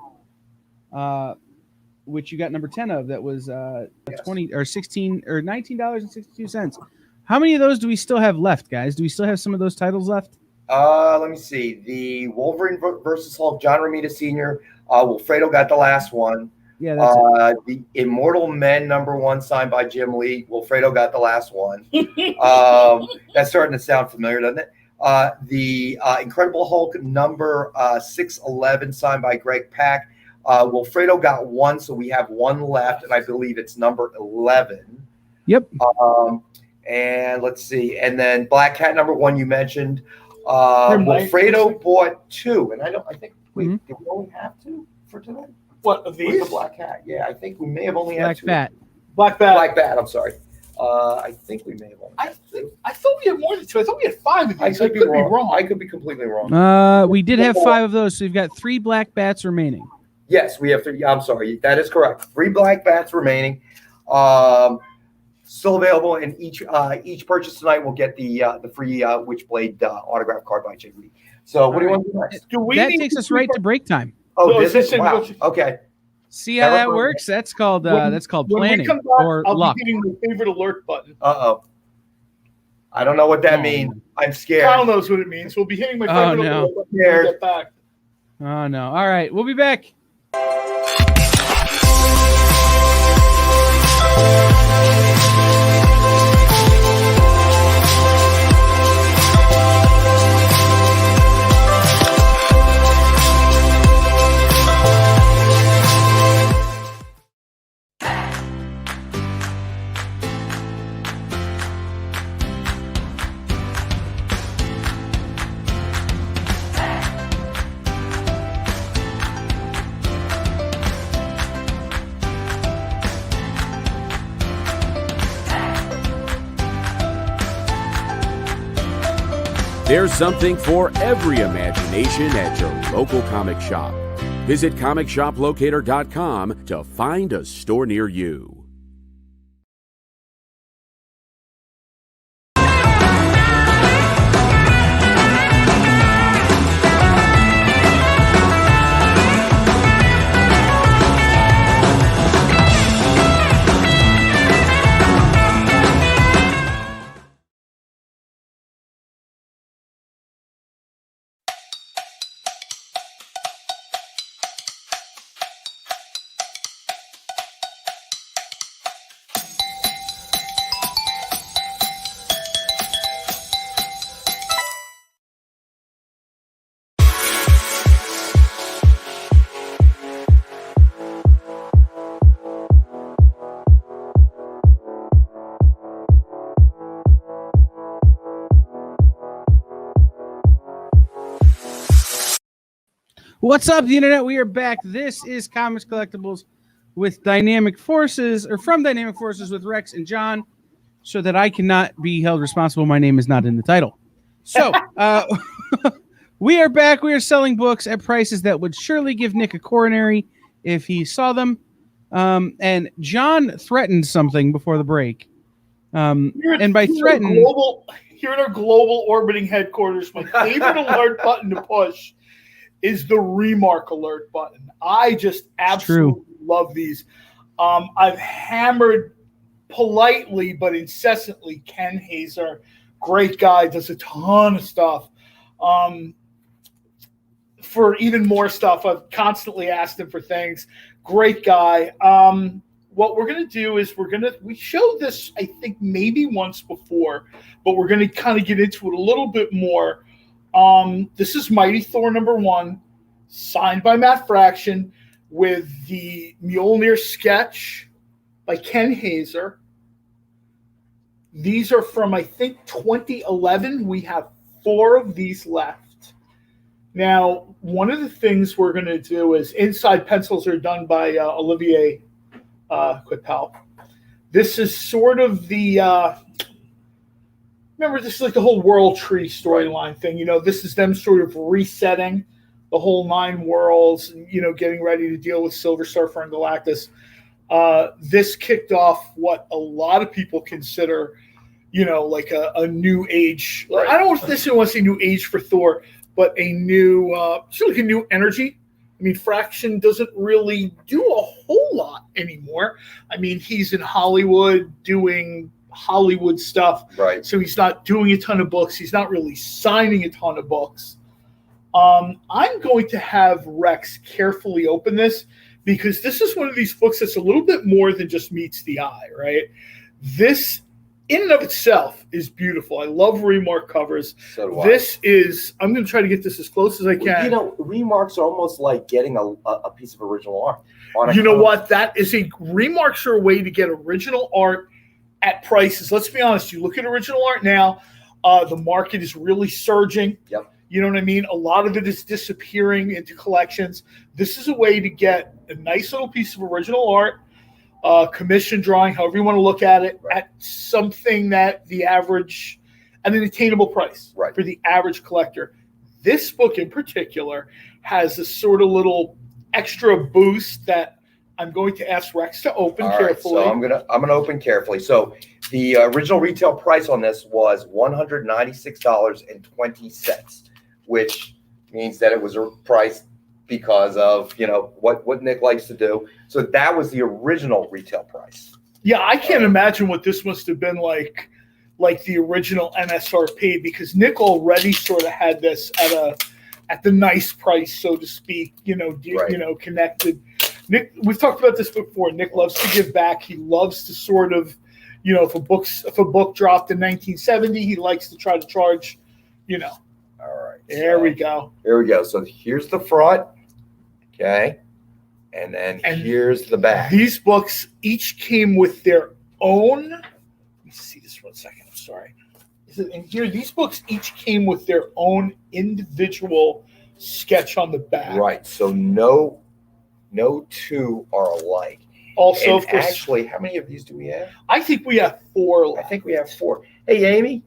Which you got number 10 of. That was Yes. 20 or 16 or $19.62. How many of those do we still have left, guys? Do we still have some of those titles left? Let me see. The Wolverine versus Hulk, John Romita Sr. Wilfredo got the last one. Yeah, that's it. The Immortal Men #1 signed by Jim Lee. Wilfredo got the last one. That's starting to sound familiar, doesn't it? The Incredible Hulk number 611 signed by Greg Pak. Wilfredo got one, so we have one left, and I believe it's number 11. Yep. And let's see. And then Black Cat #1 you mentioned. Wilfredo bought two, and I think did we only have two for tonight? What of these? The Black Cat. Yeah, I think we may have only had Black two. Bat. Black Bat. Black Bat. I'm sorry. I think we may have only had two. I thought we had more than two. I thought we had 5 of these. I could be wrong. I could be completely wrong. We did have 5 of those, so we've got 3 Black Bats remaining. Yes, we have 3. I'm sorry. That is correct. 3 Black Bats remaining. Still available, and each purchase tonight will get the free Witchblade autograph card by Jay Lee. So what do you want to do next? That takes us right to break time. Oh, does it? Wow. Okay. See how that works? That's called planning or I'll luck. be hitting the favorite alert button. Uh-oh. I don't know what that Oh, means. no. I'm scared. Kyle knows what it means. We'll be hitting my Oh, friend no. when we get back. Oh, no. All right. We'll be back. There's something for every imagination at your local comic shop. Visit comicshoplocator.com to find a store near you. What's up, the internet? We are back. This is Comics Collectibles with Dynamic Forces, or from Dynamic Forces with Rex and John, so that I cannot be held responsible. My name is not in the title. So, we are back. We are selling books at prices that would surely give Nick a coronary if he saw them. And John threatened something before the break. And by threaten, Here in our global orbiting headquarters, my favorite alert button to push is the remark alert button. I just absolutely love these. I've hammered politely but incessantly Ken Hazer. Great guy, does a ton of stuff. For even more stuff, I've constantly asked him for things. Great guy. What we're going to do is we showed this, I think, maybe once before, but we're going to kind of get into it a little bit more. This is Mighty Thor #1, signed by Matt Fraction, with the Mjolnir sketch by Ken Hazer. These are from, I think, 2011. We have 4 of these left. Now, one of the things we're going to do is inside pencils are done by Olivier Coipel. This is sort of the remember, this is like the whole World Tree storyline thing. You know, this is them sort of resetting the whole 9 worlds and, you know, getting ready to deal with Silver Surfer and Galactus. This kicked off what a lot of people consider, you know, like a new age. Right. I don't necessarily want to say new age for Thor, but a new, sort of like a new energy. I mean, Fraction doesn't really do a whole lot anymore. I mean, he's in Hollywood doing Hollywood stuff. Right. So he's not doing a ton of books. He's not really signing a ton of books. I'm going to have Rex carefully open this because this is one of these books that's a little bit more than just meets the eye, right? This, in and of itself, is beautiful. I love remark covers. So do I. This is, I'm going to try to get this as close as I can. You know, remarks are almost like getting a piece of original art. On a You know cover. what? That is remarks are a way to get original art at prices. Let's be honest. You look at original art now, the market is really surging. Yep. You know what I mean? A lot of it is disappearing into collections. This is a way to get a nice little piece of original art, commission drawing, however you want to look at it, Right. at something that the average, at an attainable price Right. for the average collector. This book in particular has a sort of little extra boost that I'm going to ask Rex to open All right, carefully. so I'm gonna open carefully. So the original retail price on this was $196.20, which means that it was priced because of, you know, what Nick likes to do. So that was the original retail price. Yeah, I can't imagine what this must have been like like the original MSRP, because Nick already sort of had this at the nice price, so to speak. Right. Connected. Nick, we've talked about this before. Nick loves to give back. He loves to sort of, if a book dropped in 1970, he likes to try to charge. All right. There we go. Here we go. So here's the front. Okay. And then here's the back. These books each came with their own. Let me see this for a second. I'm sorry. Is it in here? These books each came with their own individual sketch on the back. Right. So no two are alike. Also, And of course, actually, how many of these do we have? I think we have 4 I left. think we have 4. Hey, Amy,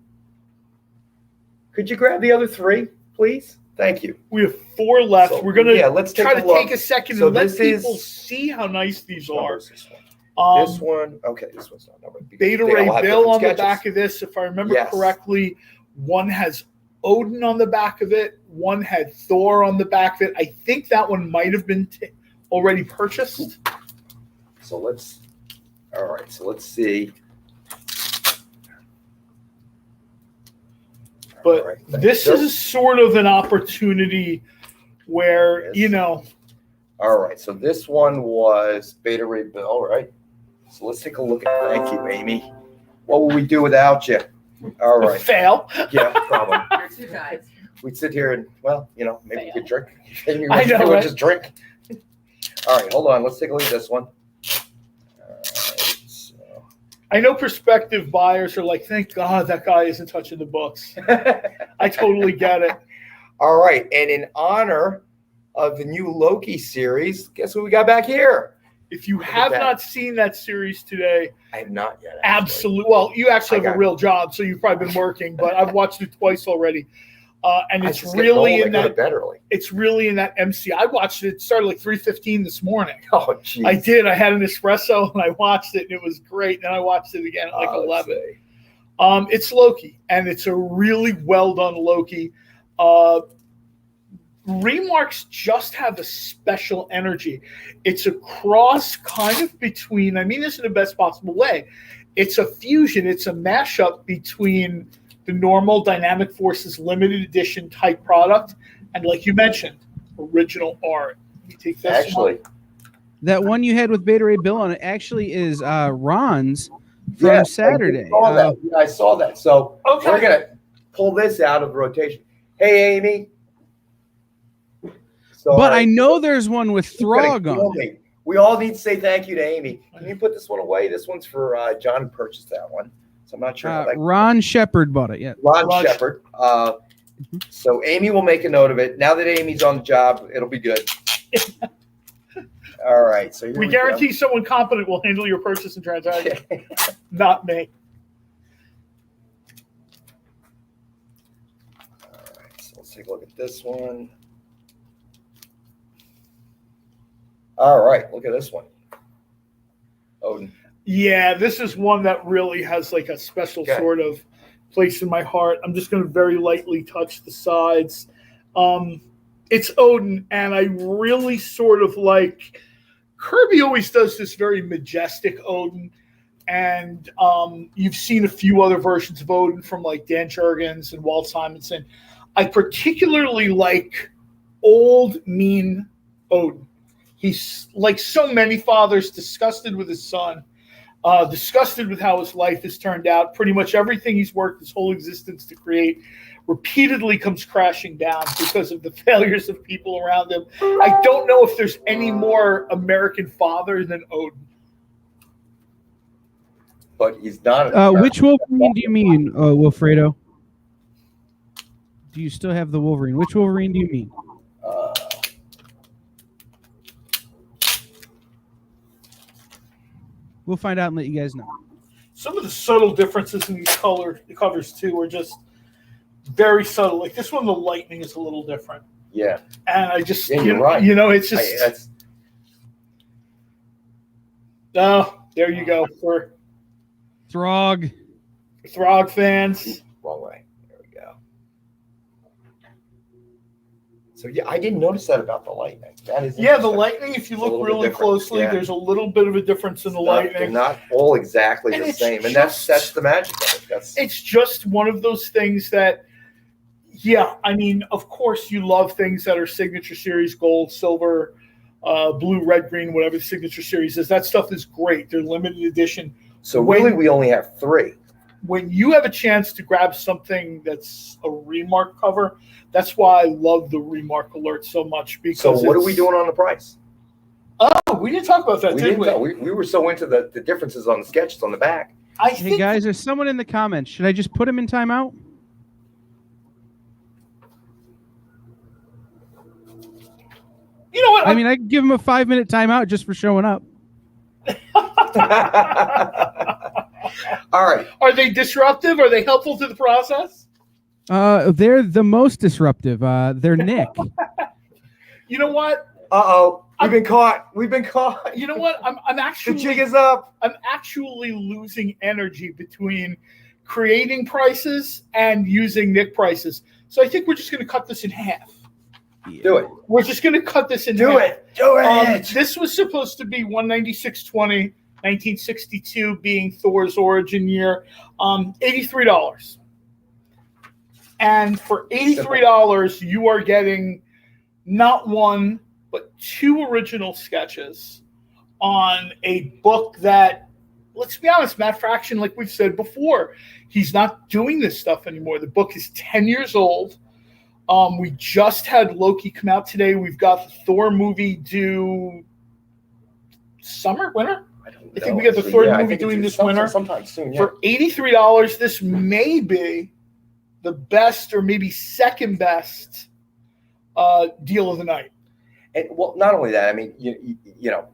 could you grab the other 3, please? Thank you. We have 4 left. So, We're gonna let's take try a to look. take a second So and let this people is- see how nice these are. This one. Okay, this one's not numbered. because Beta they all Ray have Bill on different the sketches. back of this, if I remember Yes. correctly. One has Odin on the back of it. One had Thor on the back of it. I think that one might have been already purchased. So let's see. But All right, this thanks. is sort of an opportunity where, Yes. All right, so this one was Beta Ray Bill, right? So let's take a look at. Thank you, Amy. What would we do without you? All right. fail. Yeah, probably. You're too guys. We'd sit here and, maybe we could drink. Maybe I know, we'll right? just drink. All right, hold on. Let's take a look at this one. All right, so. I know prospective buyers are like, thank God that guy isn't touching the books. I totally get it. All right, and in honor of the new Loki series, guess what we got back here? If you at have that. not seen that series today, I have not yet. absolutely. Well, you actually I have got a real job, so you've probably been working. But I've watched it twice already, and I it's just get really old, in I go to that. bed early. It's really in that MC. I watched it. It started like 3:15 this morning. Oh, geez. I did. I had an espresso and I watched it, and it was great. Then I watched it again at like Let's 11. see. It's Loki, and it's a really well done Loki. Remarks just have a special energy. It's a cross kind of between, I mean this in the best possible way. It's a fusion, it's a mashup between the normal Dynamic Forces limited edition type product and, like you mentioned, original art. Let me take this Actually, That one you had with Beta Ray Bill on it actually is Ron's from yes, Saturday. I saw that. So Okay. we're going to pull this out of rotation. Hey, Amy. So, But I know there's one with Throg on it. me. We all need to say thank you to Amy. Can you put this one away? This one's for John, who purchased that one. So I'm not sure. how that Ron Shepard bought it. Yeah. Ron Ron Shepard. So Amy will make a note of it. Now that Amy's on the job, it'll be good. All right. So here We go. guarantee someone competent will handle your purchase and transaction, not me. All right. So let's take a look at this one. All right. Look at this one. Odin. Yeah, this is one that really has like a special Okay. sort of place in my heart. I'm just going to very lightly touch the sides. It's Odin, and I really sort of like Kirby always does this very majestic Odin, and you've seen a few other versions of Odin from like Dan Jurgens and Walt Simonson. I particularly like old, mean Odin. He's like so many fathers, disgusted with his son, disgusted with how his life has turned out. Pretty much everything he's worked his whole existence to create repeatedly comes crashing down because of the failures of people around him. I don't know if there's any more American father than Odin. But he's not. Which Wolverine do you mean, Wilfredo? Do you still have the Wolverine? Which Wolverine do you mean? We'll find out and let you guys know. Some of the subtle differences in these covers too are just very subtle. Like this one, the lightning is a little different. Yeah. And I just, Yeah, you're right. It's just, That's there you go for Throg. Throg fans. wrong way. There we go. So yeah, I didn't notice that about the lightning. That is Yeah, the interesting. lightning, if you It's a look little bit really different. closely, Yeah. there's a little bit of a difference in the They're lightning. not all exactly And the it's same, and just- that's the magic of it, It's just one of those things that, yeah, I mean, of course you love things that are signature series, gold, silver, blue, red, green, whatever the signature series is. That stuff is great. They're limited edition. So really, we only have 3. When you have a chance to grab something that's a remark cover, that's why I love the remark alert so much. Because so what are we doing on the price? Oh, we didn't talk about that, did we? No, we were so into the differences on the sketches on the back. Hey guys, there's someone in the comments. Should I just put him in timeout? You know what? I mean, I can give him a 5-minute timeout just for showing up. All right. Are they disruptive? Are they helpful to the process? They're the most disruptive. They're Nick. You know what? Uh-oh. We've been caught. You know what? I'm actually the jig is up. I'm actually losing energy between creating prices and using Nick prices. So I think we're just going to cut this in half. Yeah. Do it. We're just going to cut this in half. Do it. This was supposed to be 196.20, 1962 being Thor's origin year, $83. And for $83, you are getting not one, but 2 original sketches on a book that, let's be honest, Matt Fraction, like we've said before, he's not doing this stuff anymore. The book is 10 years old. We just had Loki come out today. We've got the Thor movie due summer, winter? I think we got the Thor movie doing this winter. Sometime soon, yeah. For $83, this may be the best or maybe second best deal of the night. And well, not only that, I mean, you know,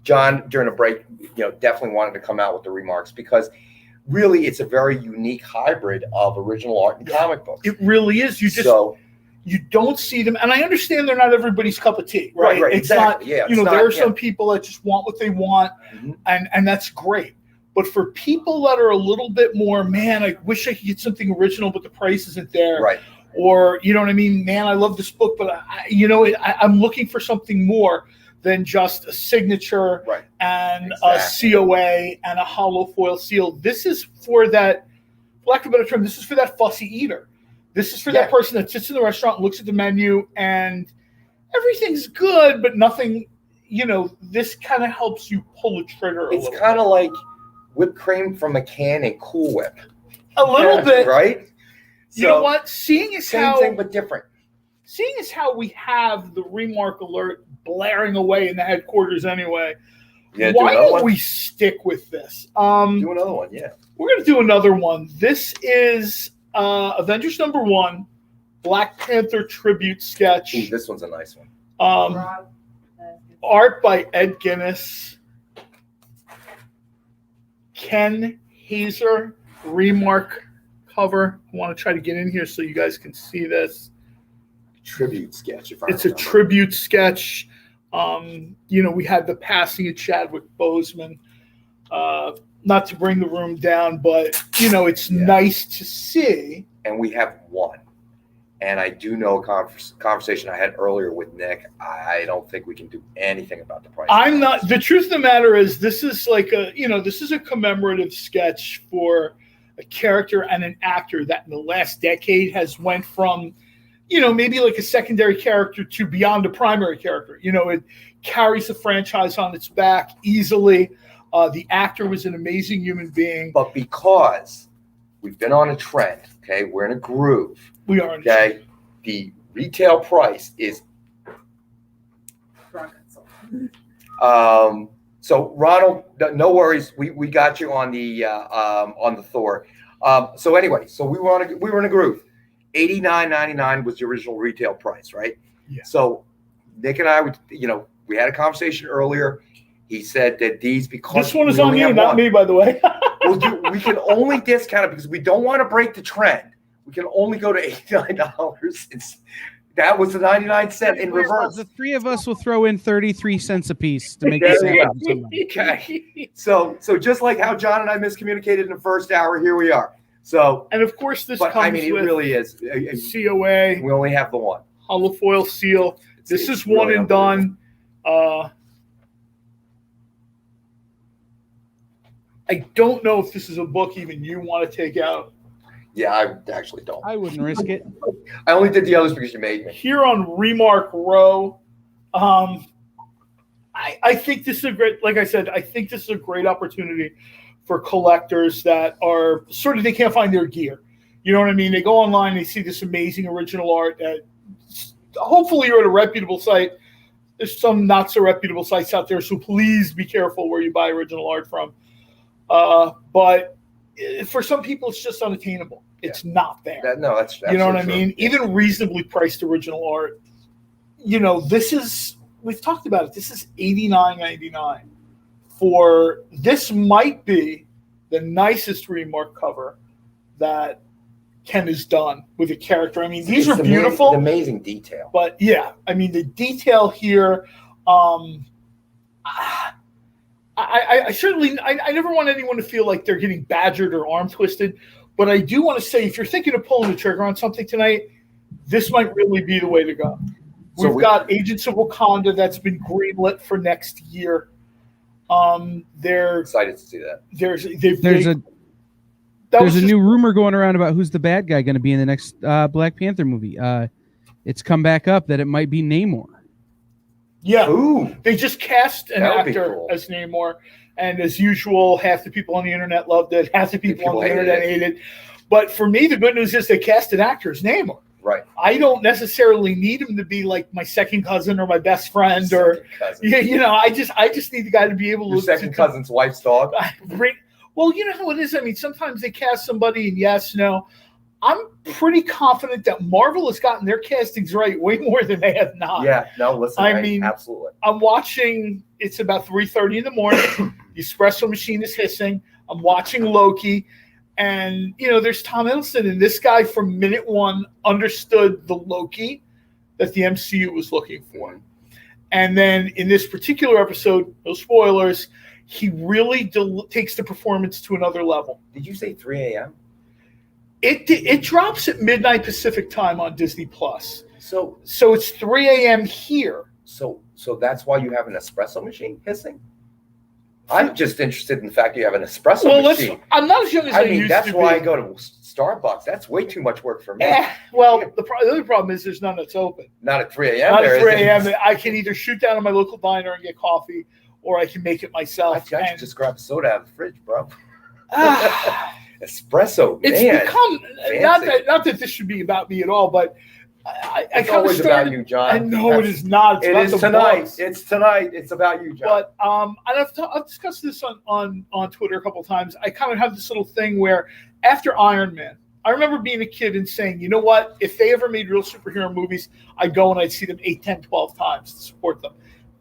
John during a break, definitely wanted to come out with the remarks because really it's a very unique hybrid of original art and comic books. It really is. You don't see them, and I understand they're not everybody's cup of tea, right? Right, it's exactly. Not, there are some people that just want what they want, and that's great. But for people that are a little bit more, man, I wish I could get something original, but the price isn't there. Right. Or, you know what I mean? Man, I love this book, but I'm looking for something more than just a signature and a COA and a hollow foil seal. This is for that, for lack of a better term, this is for that fussy eater. This is for that person that sits in the restaurant and looks at the menu and everything's good, but nothing, this kind of helps you pull the trigger a little bit. It's kind of like whipped cream from a can and Cool Whip. A little bit. Right? You know what? Seeing as same thing, but different. Seeing as how we have the remark alert blaring away in the headquarters anyway, why don't we stick with this? Do another one, yeah. We're going to do another one. This is Avengers #1, Black Panther tribute sketch. Ooh, this one's a nice one. Art by Ed Guinness. Ken Hazer, remark cover. I want to try to get in here so you guys can see this. Tribute sketch. It's a tribute sketch. We had the passing of Chadwick Boseman. Not to bring the room down, but it's nice to see. And we have one. And I do know a conversation I had earlier with Nick. I don't think we can do anything about the price. I'm not. The truth of the matter is, this is like this is a commemorative sketch for a character and an actor that in the last decade has went from, maybe like a secondary character to beyond a primary character. It carries the franchise on its back easily. The actor was an amazing human being. But because we've been on a trend, okay, we're in a groove. We are. Okay, the retail price is. So Ronald, no worries. We got you on the Thor. So anyway, so we were in a groove. $89.99 was the original retail price, right? Yeah. So Nick and I we had a conversation earlier. He said that because this one is on you, not me, by the way. we can only discount it because we don't want to break the trend. We can only go to $89. That was the 99-cent in reverse. The three of us will throw in 33 cents a piece to make it. Okay. So just like how John and I miscommunicated in the first hour, here we are. So, and of course, this comes it with really is COA. We only have the one hollow foil seal. This is one and done. I don't know if this is a book even you want to take out. Yeah, I actually don't. I wouldn't risk it. I only did the others because you made me. Here on Remark Row, I think this is a great, like I said, I think this is a great opportunity for collectors that are sort of, they can't find their gear. You know what I mean? They go online, they see this amazing original art that hopefully you're at a reputable site. There's some not so reputable sites out there, so please be careful where you buy original art from. But for some people, it's just unattainable. It's not there. That's you know what I true. mean? Yeah. Even reasonably priced original art. You know, this is, we've talked about it. This is $89.99 for, this might be the nicest Remark cover that Ken has done with a character. I mean, these are beautiful. Amazing detail. But yeah, I mean, the detail here, I certainly, I never want anyone to feel like they're getting badgered or arm twisted, but I do want to say, if you're thinking of pulling the trigger on something tonight, this might really be the way to go. We've got Agents of Wakanda that's been greenlit for next year. They're excited to see that. There's a new rumor going around about who's the bad guy going to be in the next Black Panther movie. It's come back up that it might be Namor. Yeah. Ooh. They just cast an actor as Namor, and as usual, half the people on the internet loved it, half the people on the internet hated it. But for me, the good news is they cast an actor as Namor. Right. I don't necessarily need him to be like my second cousin or my best friend you know, I just need the guy to be able Your to second cousin's wife's dog. Well, you know how it is. I mean, sometimes they cast somebody and yes, no. I'm pretty confident that Marvel has gotten their castings right way more than they have not. Yeah, no, listen, I mean, absolutely. I'm watching, it's about 3:30 in the morning. The espresso machine is hissing. I'm watching Loki. And, you know, there's Tom Hiddleston. And this guy from minute one understood the Loki that the MCU was looking for. And then in this particular episode, no spoilers, he really takes the performance to another level. Did you say 3 a.m.? It drops at midnight Pacific time on Disney Plus. So it's 3 a.m. here. So that's why you have an espresso machine hissing? I'm just interested in the fact you have an espresso machine. I'm not as young as I used to be. That's why I go to Starbucks. That's way too much work for me. The other problem is there's none that's open. Not at 3 a.m. Not at 3 a.m. I can either shoot down at my local diner and get coffee, or I can make it myself. I should just grab a soda out of the fridge, bro. Espresso, it's man. Become not that this should be about me at all, but it's always about you, John. I know it is not. It is tonight. It's tonight. It's about you, John. But and I've discussed this on Twitter a couple of times. I kind of have this little thing where after Iron Man, I remember being a kid and saying, you know what? If they ever made real superhero movies, I'd go and I'd see them 8, 10, 12 times to support them.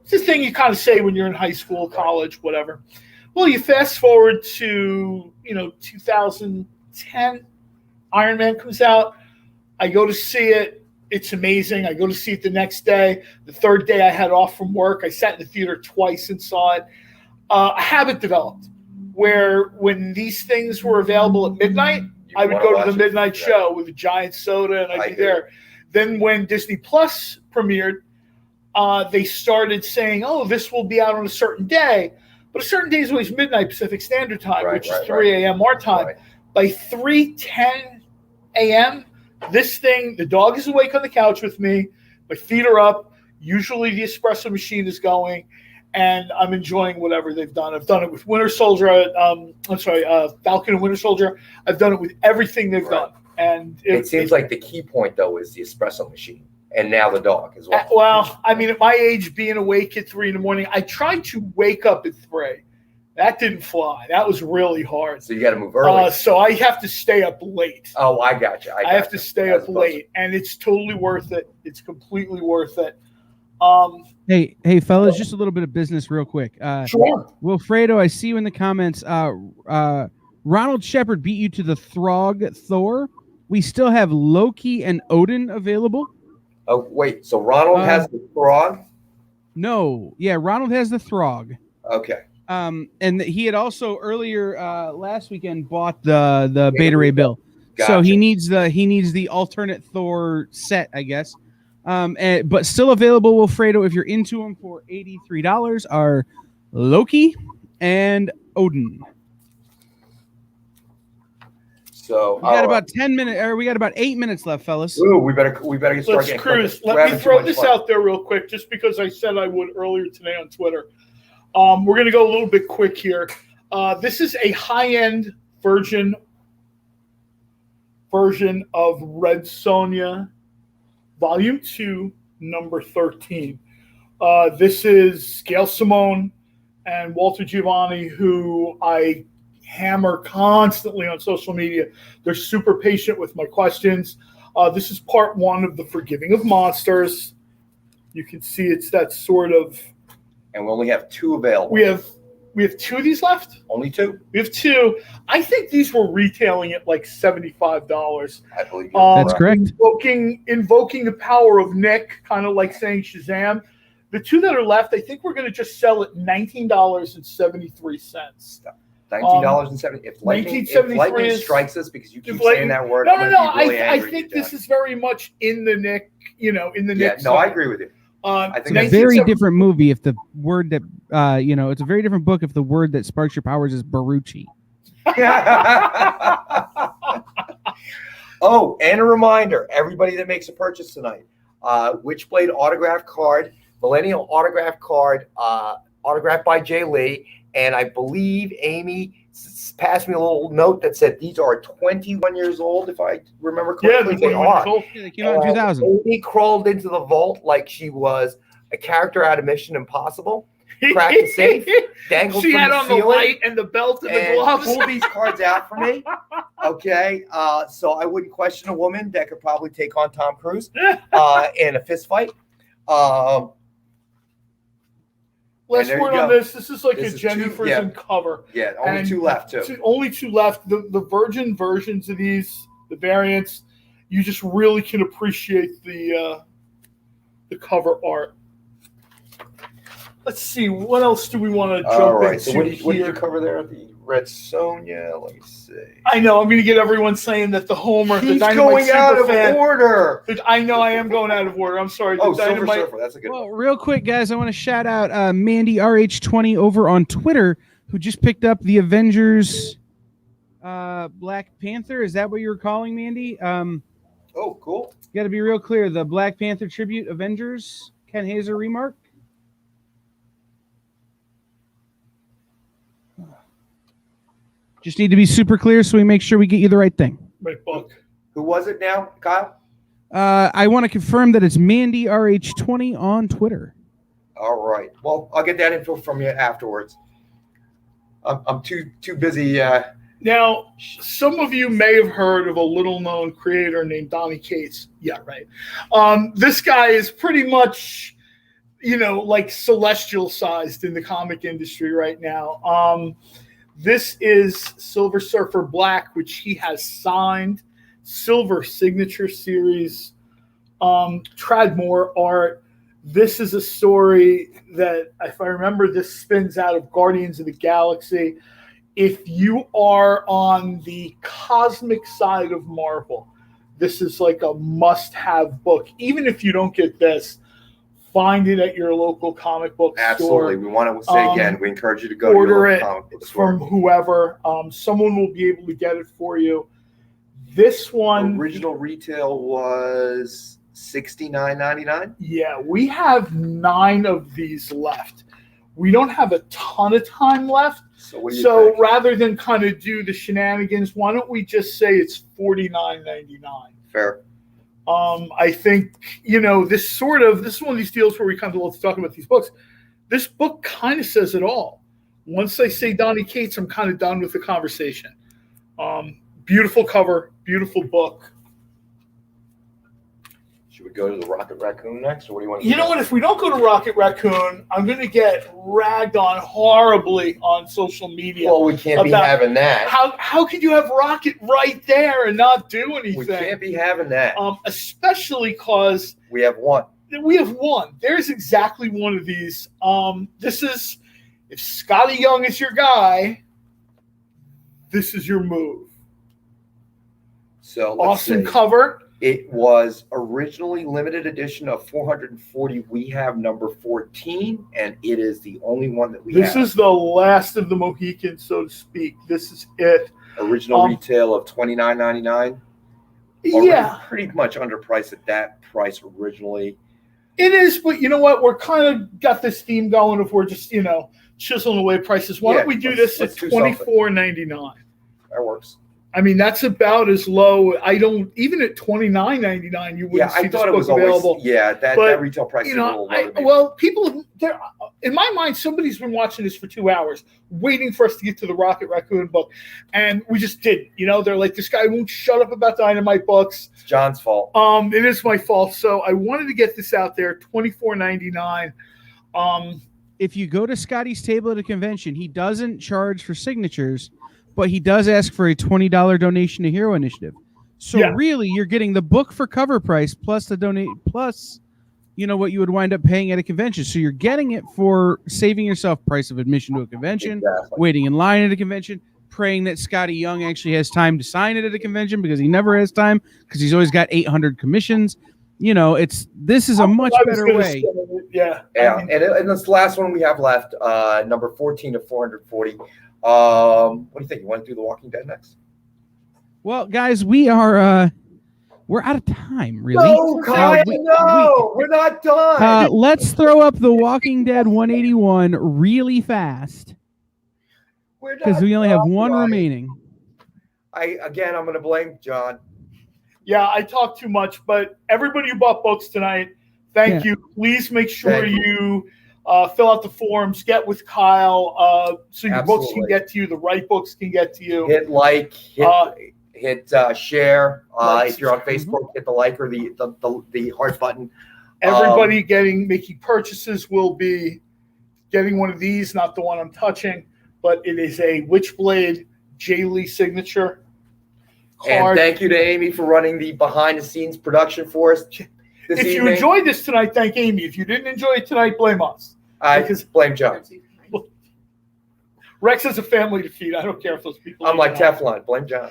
It's a thing you kind of say when you're in high school, college, whatever. Well, you fast forward to 2010, Iron Man comes out. I go to see it. It's amazing. I go to see it the next day. The third day I had off from work. I sat in the theater twice and saw it. A habit developed where when these things were available at midnight, I would go to the midnight show with a giant soda and I'd be there. Then when Disney Plus premiered, they started saying, oh, this will be out on a certain day. But a certain day is always midnight Pacific Standard Time, which is 3 a.m. our time. Right. By 3:10 a.m., this thing, the dog is awake on the couch with me. My feet are up. Usually the espresso machine is going, and I'm enjoying whatever they've done. I've done it with Winter Soldier. Falcon and Winter Soldier. I've done it with everything they've done. And it seems like the key point, though, is the espresso machine. And now the dog as well. Well, I mean, at my age, being awake at 3 in the morning, I tried to wake up at 3. That didn't fly. That was really hard. So you got to move early. So I have to stay up late. Oh, I got you. I have to stay up late, and it's totally worth it. It's completely worth it. Hey, fellas, just a little bit of business real quick. Sure. Wilfredo, I see you in the comments. Ronald Shepard beat you to the Throg Thor. We still have Loki and Odin available. Oh, wait. So Ronald has the Throg? No. Yeah, Ronald has the Throg. Okay. And he had also earlier last weekend bought the Beta Ray Bill. Gotcha. So he needs the alternate Thor set, I guess. But still available, Wilfredo, if you're into them for $83 are Loki and Odin. So We got about 10 minutes, or we got about 8 minutes left, fellas. Ooh, we better get started. Let's cruise. Let me throw this out there real quick, just because I said I would earlier today on Twitter. We're going to go a little bit quick here. This is a high-end version of Red Sonja, Volume 2, number 13. This is Gail Simone and Walter Giovanni, who I hammer constantly on social media. They're super patient with my questions. This is part 1 of The Forgiving of Monsters. You can see it's that sort of... And we only have 2 available. We have 2 of these left? Only 2? We have 2. I think these were retailing at like $75. I believe That's correct. Invoking the power of Nick, kind of like saying Shazam. The 2 that are left, I think we're going to just sell at $19.73. $19.70. If lightning strikes us because you keep saying that word, no. Really I think this is very much in the Nick, Nick. Yeah, no, I agree with you. I think it's a very different movie if the word that it's a very different book if the word that sparks your powers is Baruchi. Oh, and a reminder, everybody that makes a purchase tonight, Witchblade autograph card, Millennial autograph card, autographed by Jay Lee, and I believe Amy passed me a little note that said these are 21 years old, if I remember correctly. Yeah, they are. Yeah, they came out in 2000. Amy crawled into the vault like she was a character out of Mission Impossible. Cracked the safe, dangled she from had the on ceiling, the light and the belt and the gloves. Pulled these cards out for me. Okay, so I wouldn't question a woman that could probably take on Tom Cruise in a fist fight. Last word on this. This is like a Jenny Frison cover. Yeah, only 2 left too. Only 2 left. The virgin versions of these, the variants, you just really can appreciate the cover art. Let's see, what else do we want to jump into? So what did you cover there? The Red Sonja. Let me see. I know I'm going to get everyone saying that the Homer, He's the Dynamite going out of fan, order. I know I am going out of order. I'm sorry. The Silver Surfer. That's a good one. Well, real quick, guys, I want to shout out Mandy RH20 over on Twitter, who just picked up the Avengers Black Panther. Is that what you were calling, Mandy? Oh, cool. You got to be real clear. The Black Panther tribute Avengers Ken Hazer remark. Just need to be super clear so we make sure we get you the right thing. Right book. Who was it now, Kyle? I want to confirm that it's Mandy RH20 on Twitter. All right. Well, I'll get that info from you afterwards. I'm too busy. Now, some of you may have heard of a little-known creator named Donny Cates. Yeah, right. This guy is pretty much, like celestial-sized in the comic industry right now. This is Silver Surfer Black, which he has signed. Silver Signature Series. Tradmore art. This is a story that, if I remember, this spins out of Guardians of the Galaxy. If you are on the cosmic side of Marvel, this is like a must-have book. Even if you don't get this, find it at your local comic book store. Absolutely. We want to say again, we encourage you to go order to your it local comic book store. from whoever. Someone will be able to get it for you. This one, original retail was $69.99. Yeah, we have 9 of these left. We don't have a ton of time left. So what do you think? Rather than kind of do the shenanigans, why don't we just say it's $49.99? Fair. I think, this is one of these deals where we kind of love to talk about these books. This book kind of says it all. Once I say Donny Cates, I'm kind of done with the conversation. Beautiful cover, beautiful book. Should we go to the Rocket Raccoon next, or what do you want to do? You know what? If we don't go to Rocket Raccoon, I'm going to get ragged on horribly on social media. Well, we can't be having that. How could you have Rocket right there and not do anything? We can't be having that. Especially because we have one. We have one. There's exactly one of these. This is, if Scotty Young is your guy, this is your move. So awesome cover. It was originally limited edition of 440. We have number 14, and it is the only one that we have. This is the last of the Mohicans, so to speak. This is it. Original retail of $29.99. Yeah, Pretty much underpriced at that price originally. it is, but you know what? We're kind of got this theme going if we're just, chiseling away prices. Why don't we do this at $24.99? That works. I mean, that's about as low. Even at $29.99, you wouldn't see this book available. That retail price is a little low. People, in my mind, somebody's been watching this for 2 hours, waiting for us to get to the Rocket Raccoon book, and we just didn't. They're like, this guy won't shut up about Dynamite books. It's John's fault. It is my fault. So I wanted to get this out there, $24.99. If you go to Scotty's table at a convention, he doesn't charge for signatures, but he does ask for a $20 donation to Hero Initiative. So really, you're getting the book for cover price plus the plus, what you would wind up paying at a convention. So you're getting it for saving yourself price of admission to a convention, waiting in line at a convention, praying that Scotty Young actually has time to sign it at a convention because he never has time because he's always got 800 commissions. This is a much better way. And this last one we have left, number 14 of 440. What do you think? You want to do The Walking Dead next? Well, guys, we're out of time, really. No, Kyle, we're not done. Let's throw up The Walking Dead 181 really fast because we only have one remaining. I'm going to blame John. Yeah, I talk too much, but everybody who bought books tonight, thank you. Please make sure you fill out the forms, get with Kyle, so your books can get to you, the right books can get to you. Hit like, hit share. If you're on Facebook, hit the like or the heart button. Everybody making purchases will be getting one of these, not the one I'm touching, but it is a Witchblade J. Lee signature card. And thank you to Amy for running the behind-the-scenes production for us. If you enjoyed this tonight, thank Amy. If you didn't enjoy it tonight, blame us. Blame John. Rex is a family to feed. I don't care if those people. I'm like Teflon. Blame John.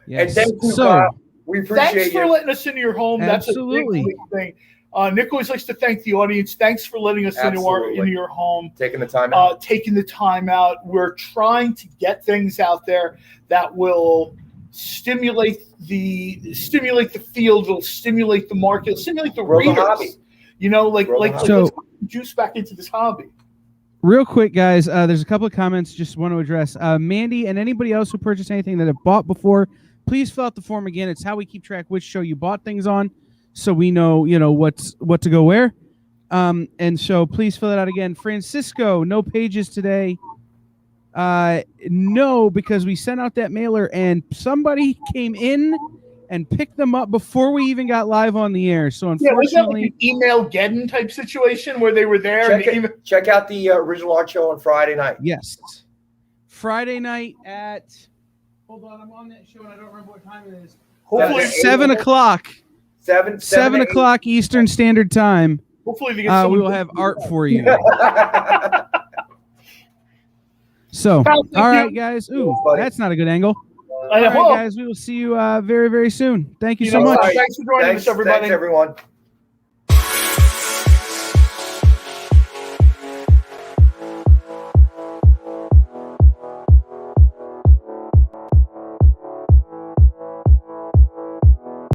Yes. And thank you, Kyle. We appreciate Thanks for letting us into your home. Absolutely. That's a big thing. Nick always likes to thank the audience. Thanks for letting us into your home. Taking the time out. Taking the time out. We're trying to get things out there that will stimulate the field, it'll stimulate the market, it'll stimulate the readers. Let's juice back into this hobby. Real quick, guys, there's a couple of comments just want to address. Mandy and anybody else who purchased anything that have bought before, please fill out the form again. It's how we keep track which show you bought things on, so we know what to go where. And so please fill it out again. Francisco, no pages today. No, because we sent out that mailer and somebody came in and picked them up before we even got live on the air. So unfortunately, was that like an email Geddon type situation where they were there? Check out the original art show on Friday night. Yes, Friday night at. Hold on, I'm on that show and I don't remember what time it is. Hopefully 7 o'clock. 7 o'clock Eastern Standard Time. Hopefully we will have art for you. So, all right, guys. Ooh, that's not a good angle. All right, guys, we will see you very, very soon. Thank you so much. Thanks for joining us, everybody. Thanks, everyone.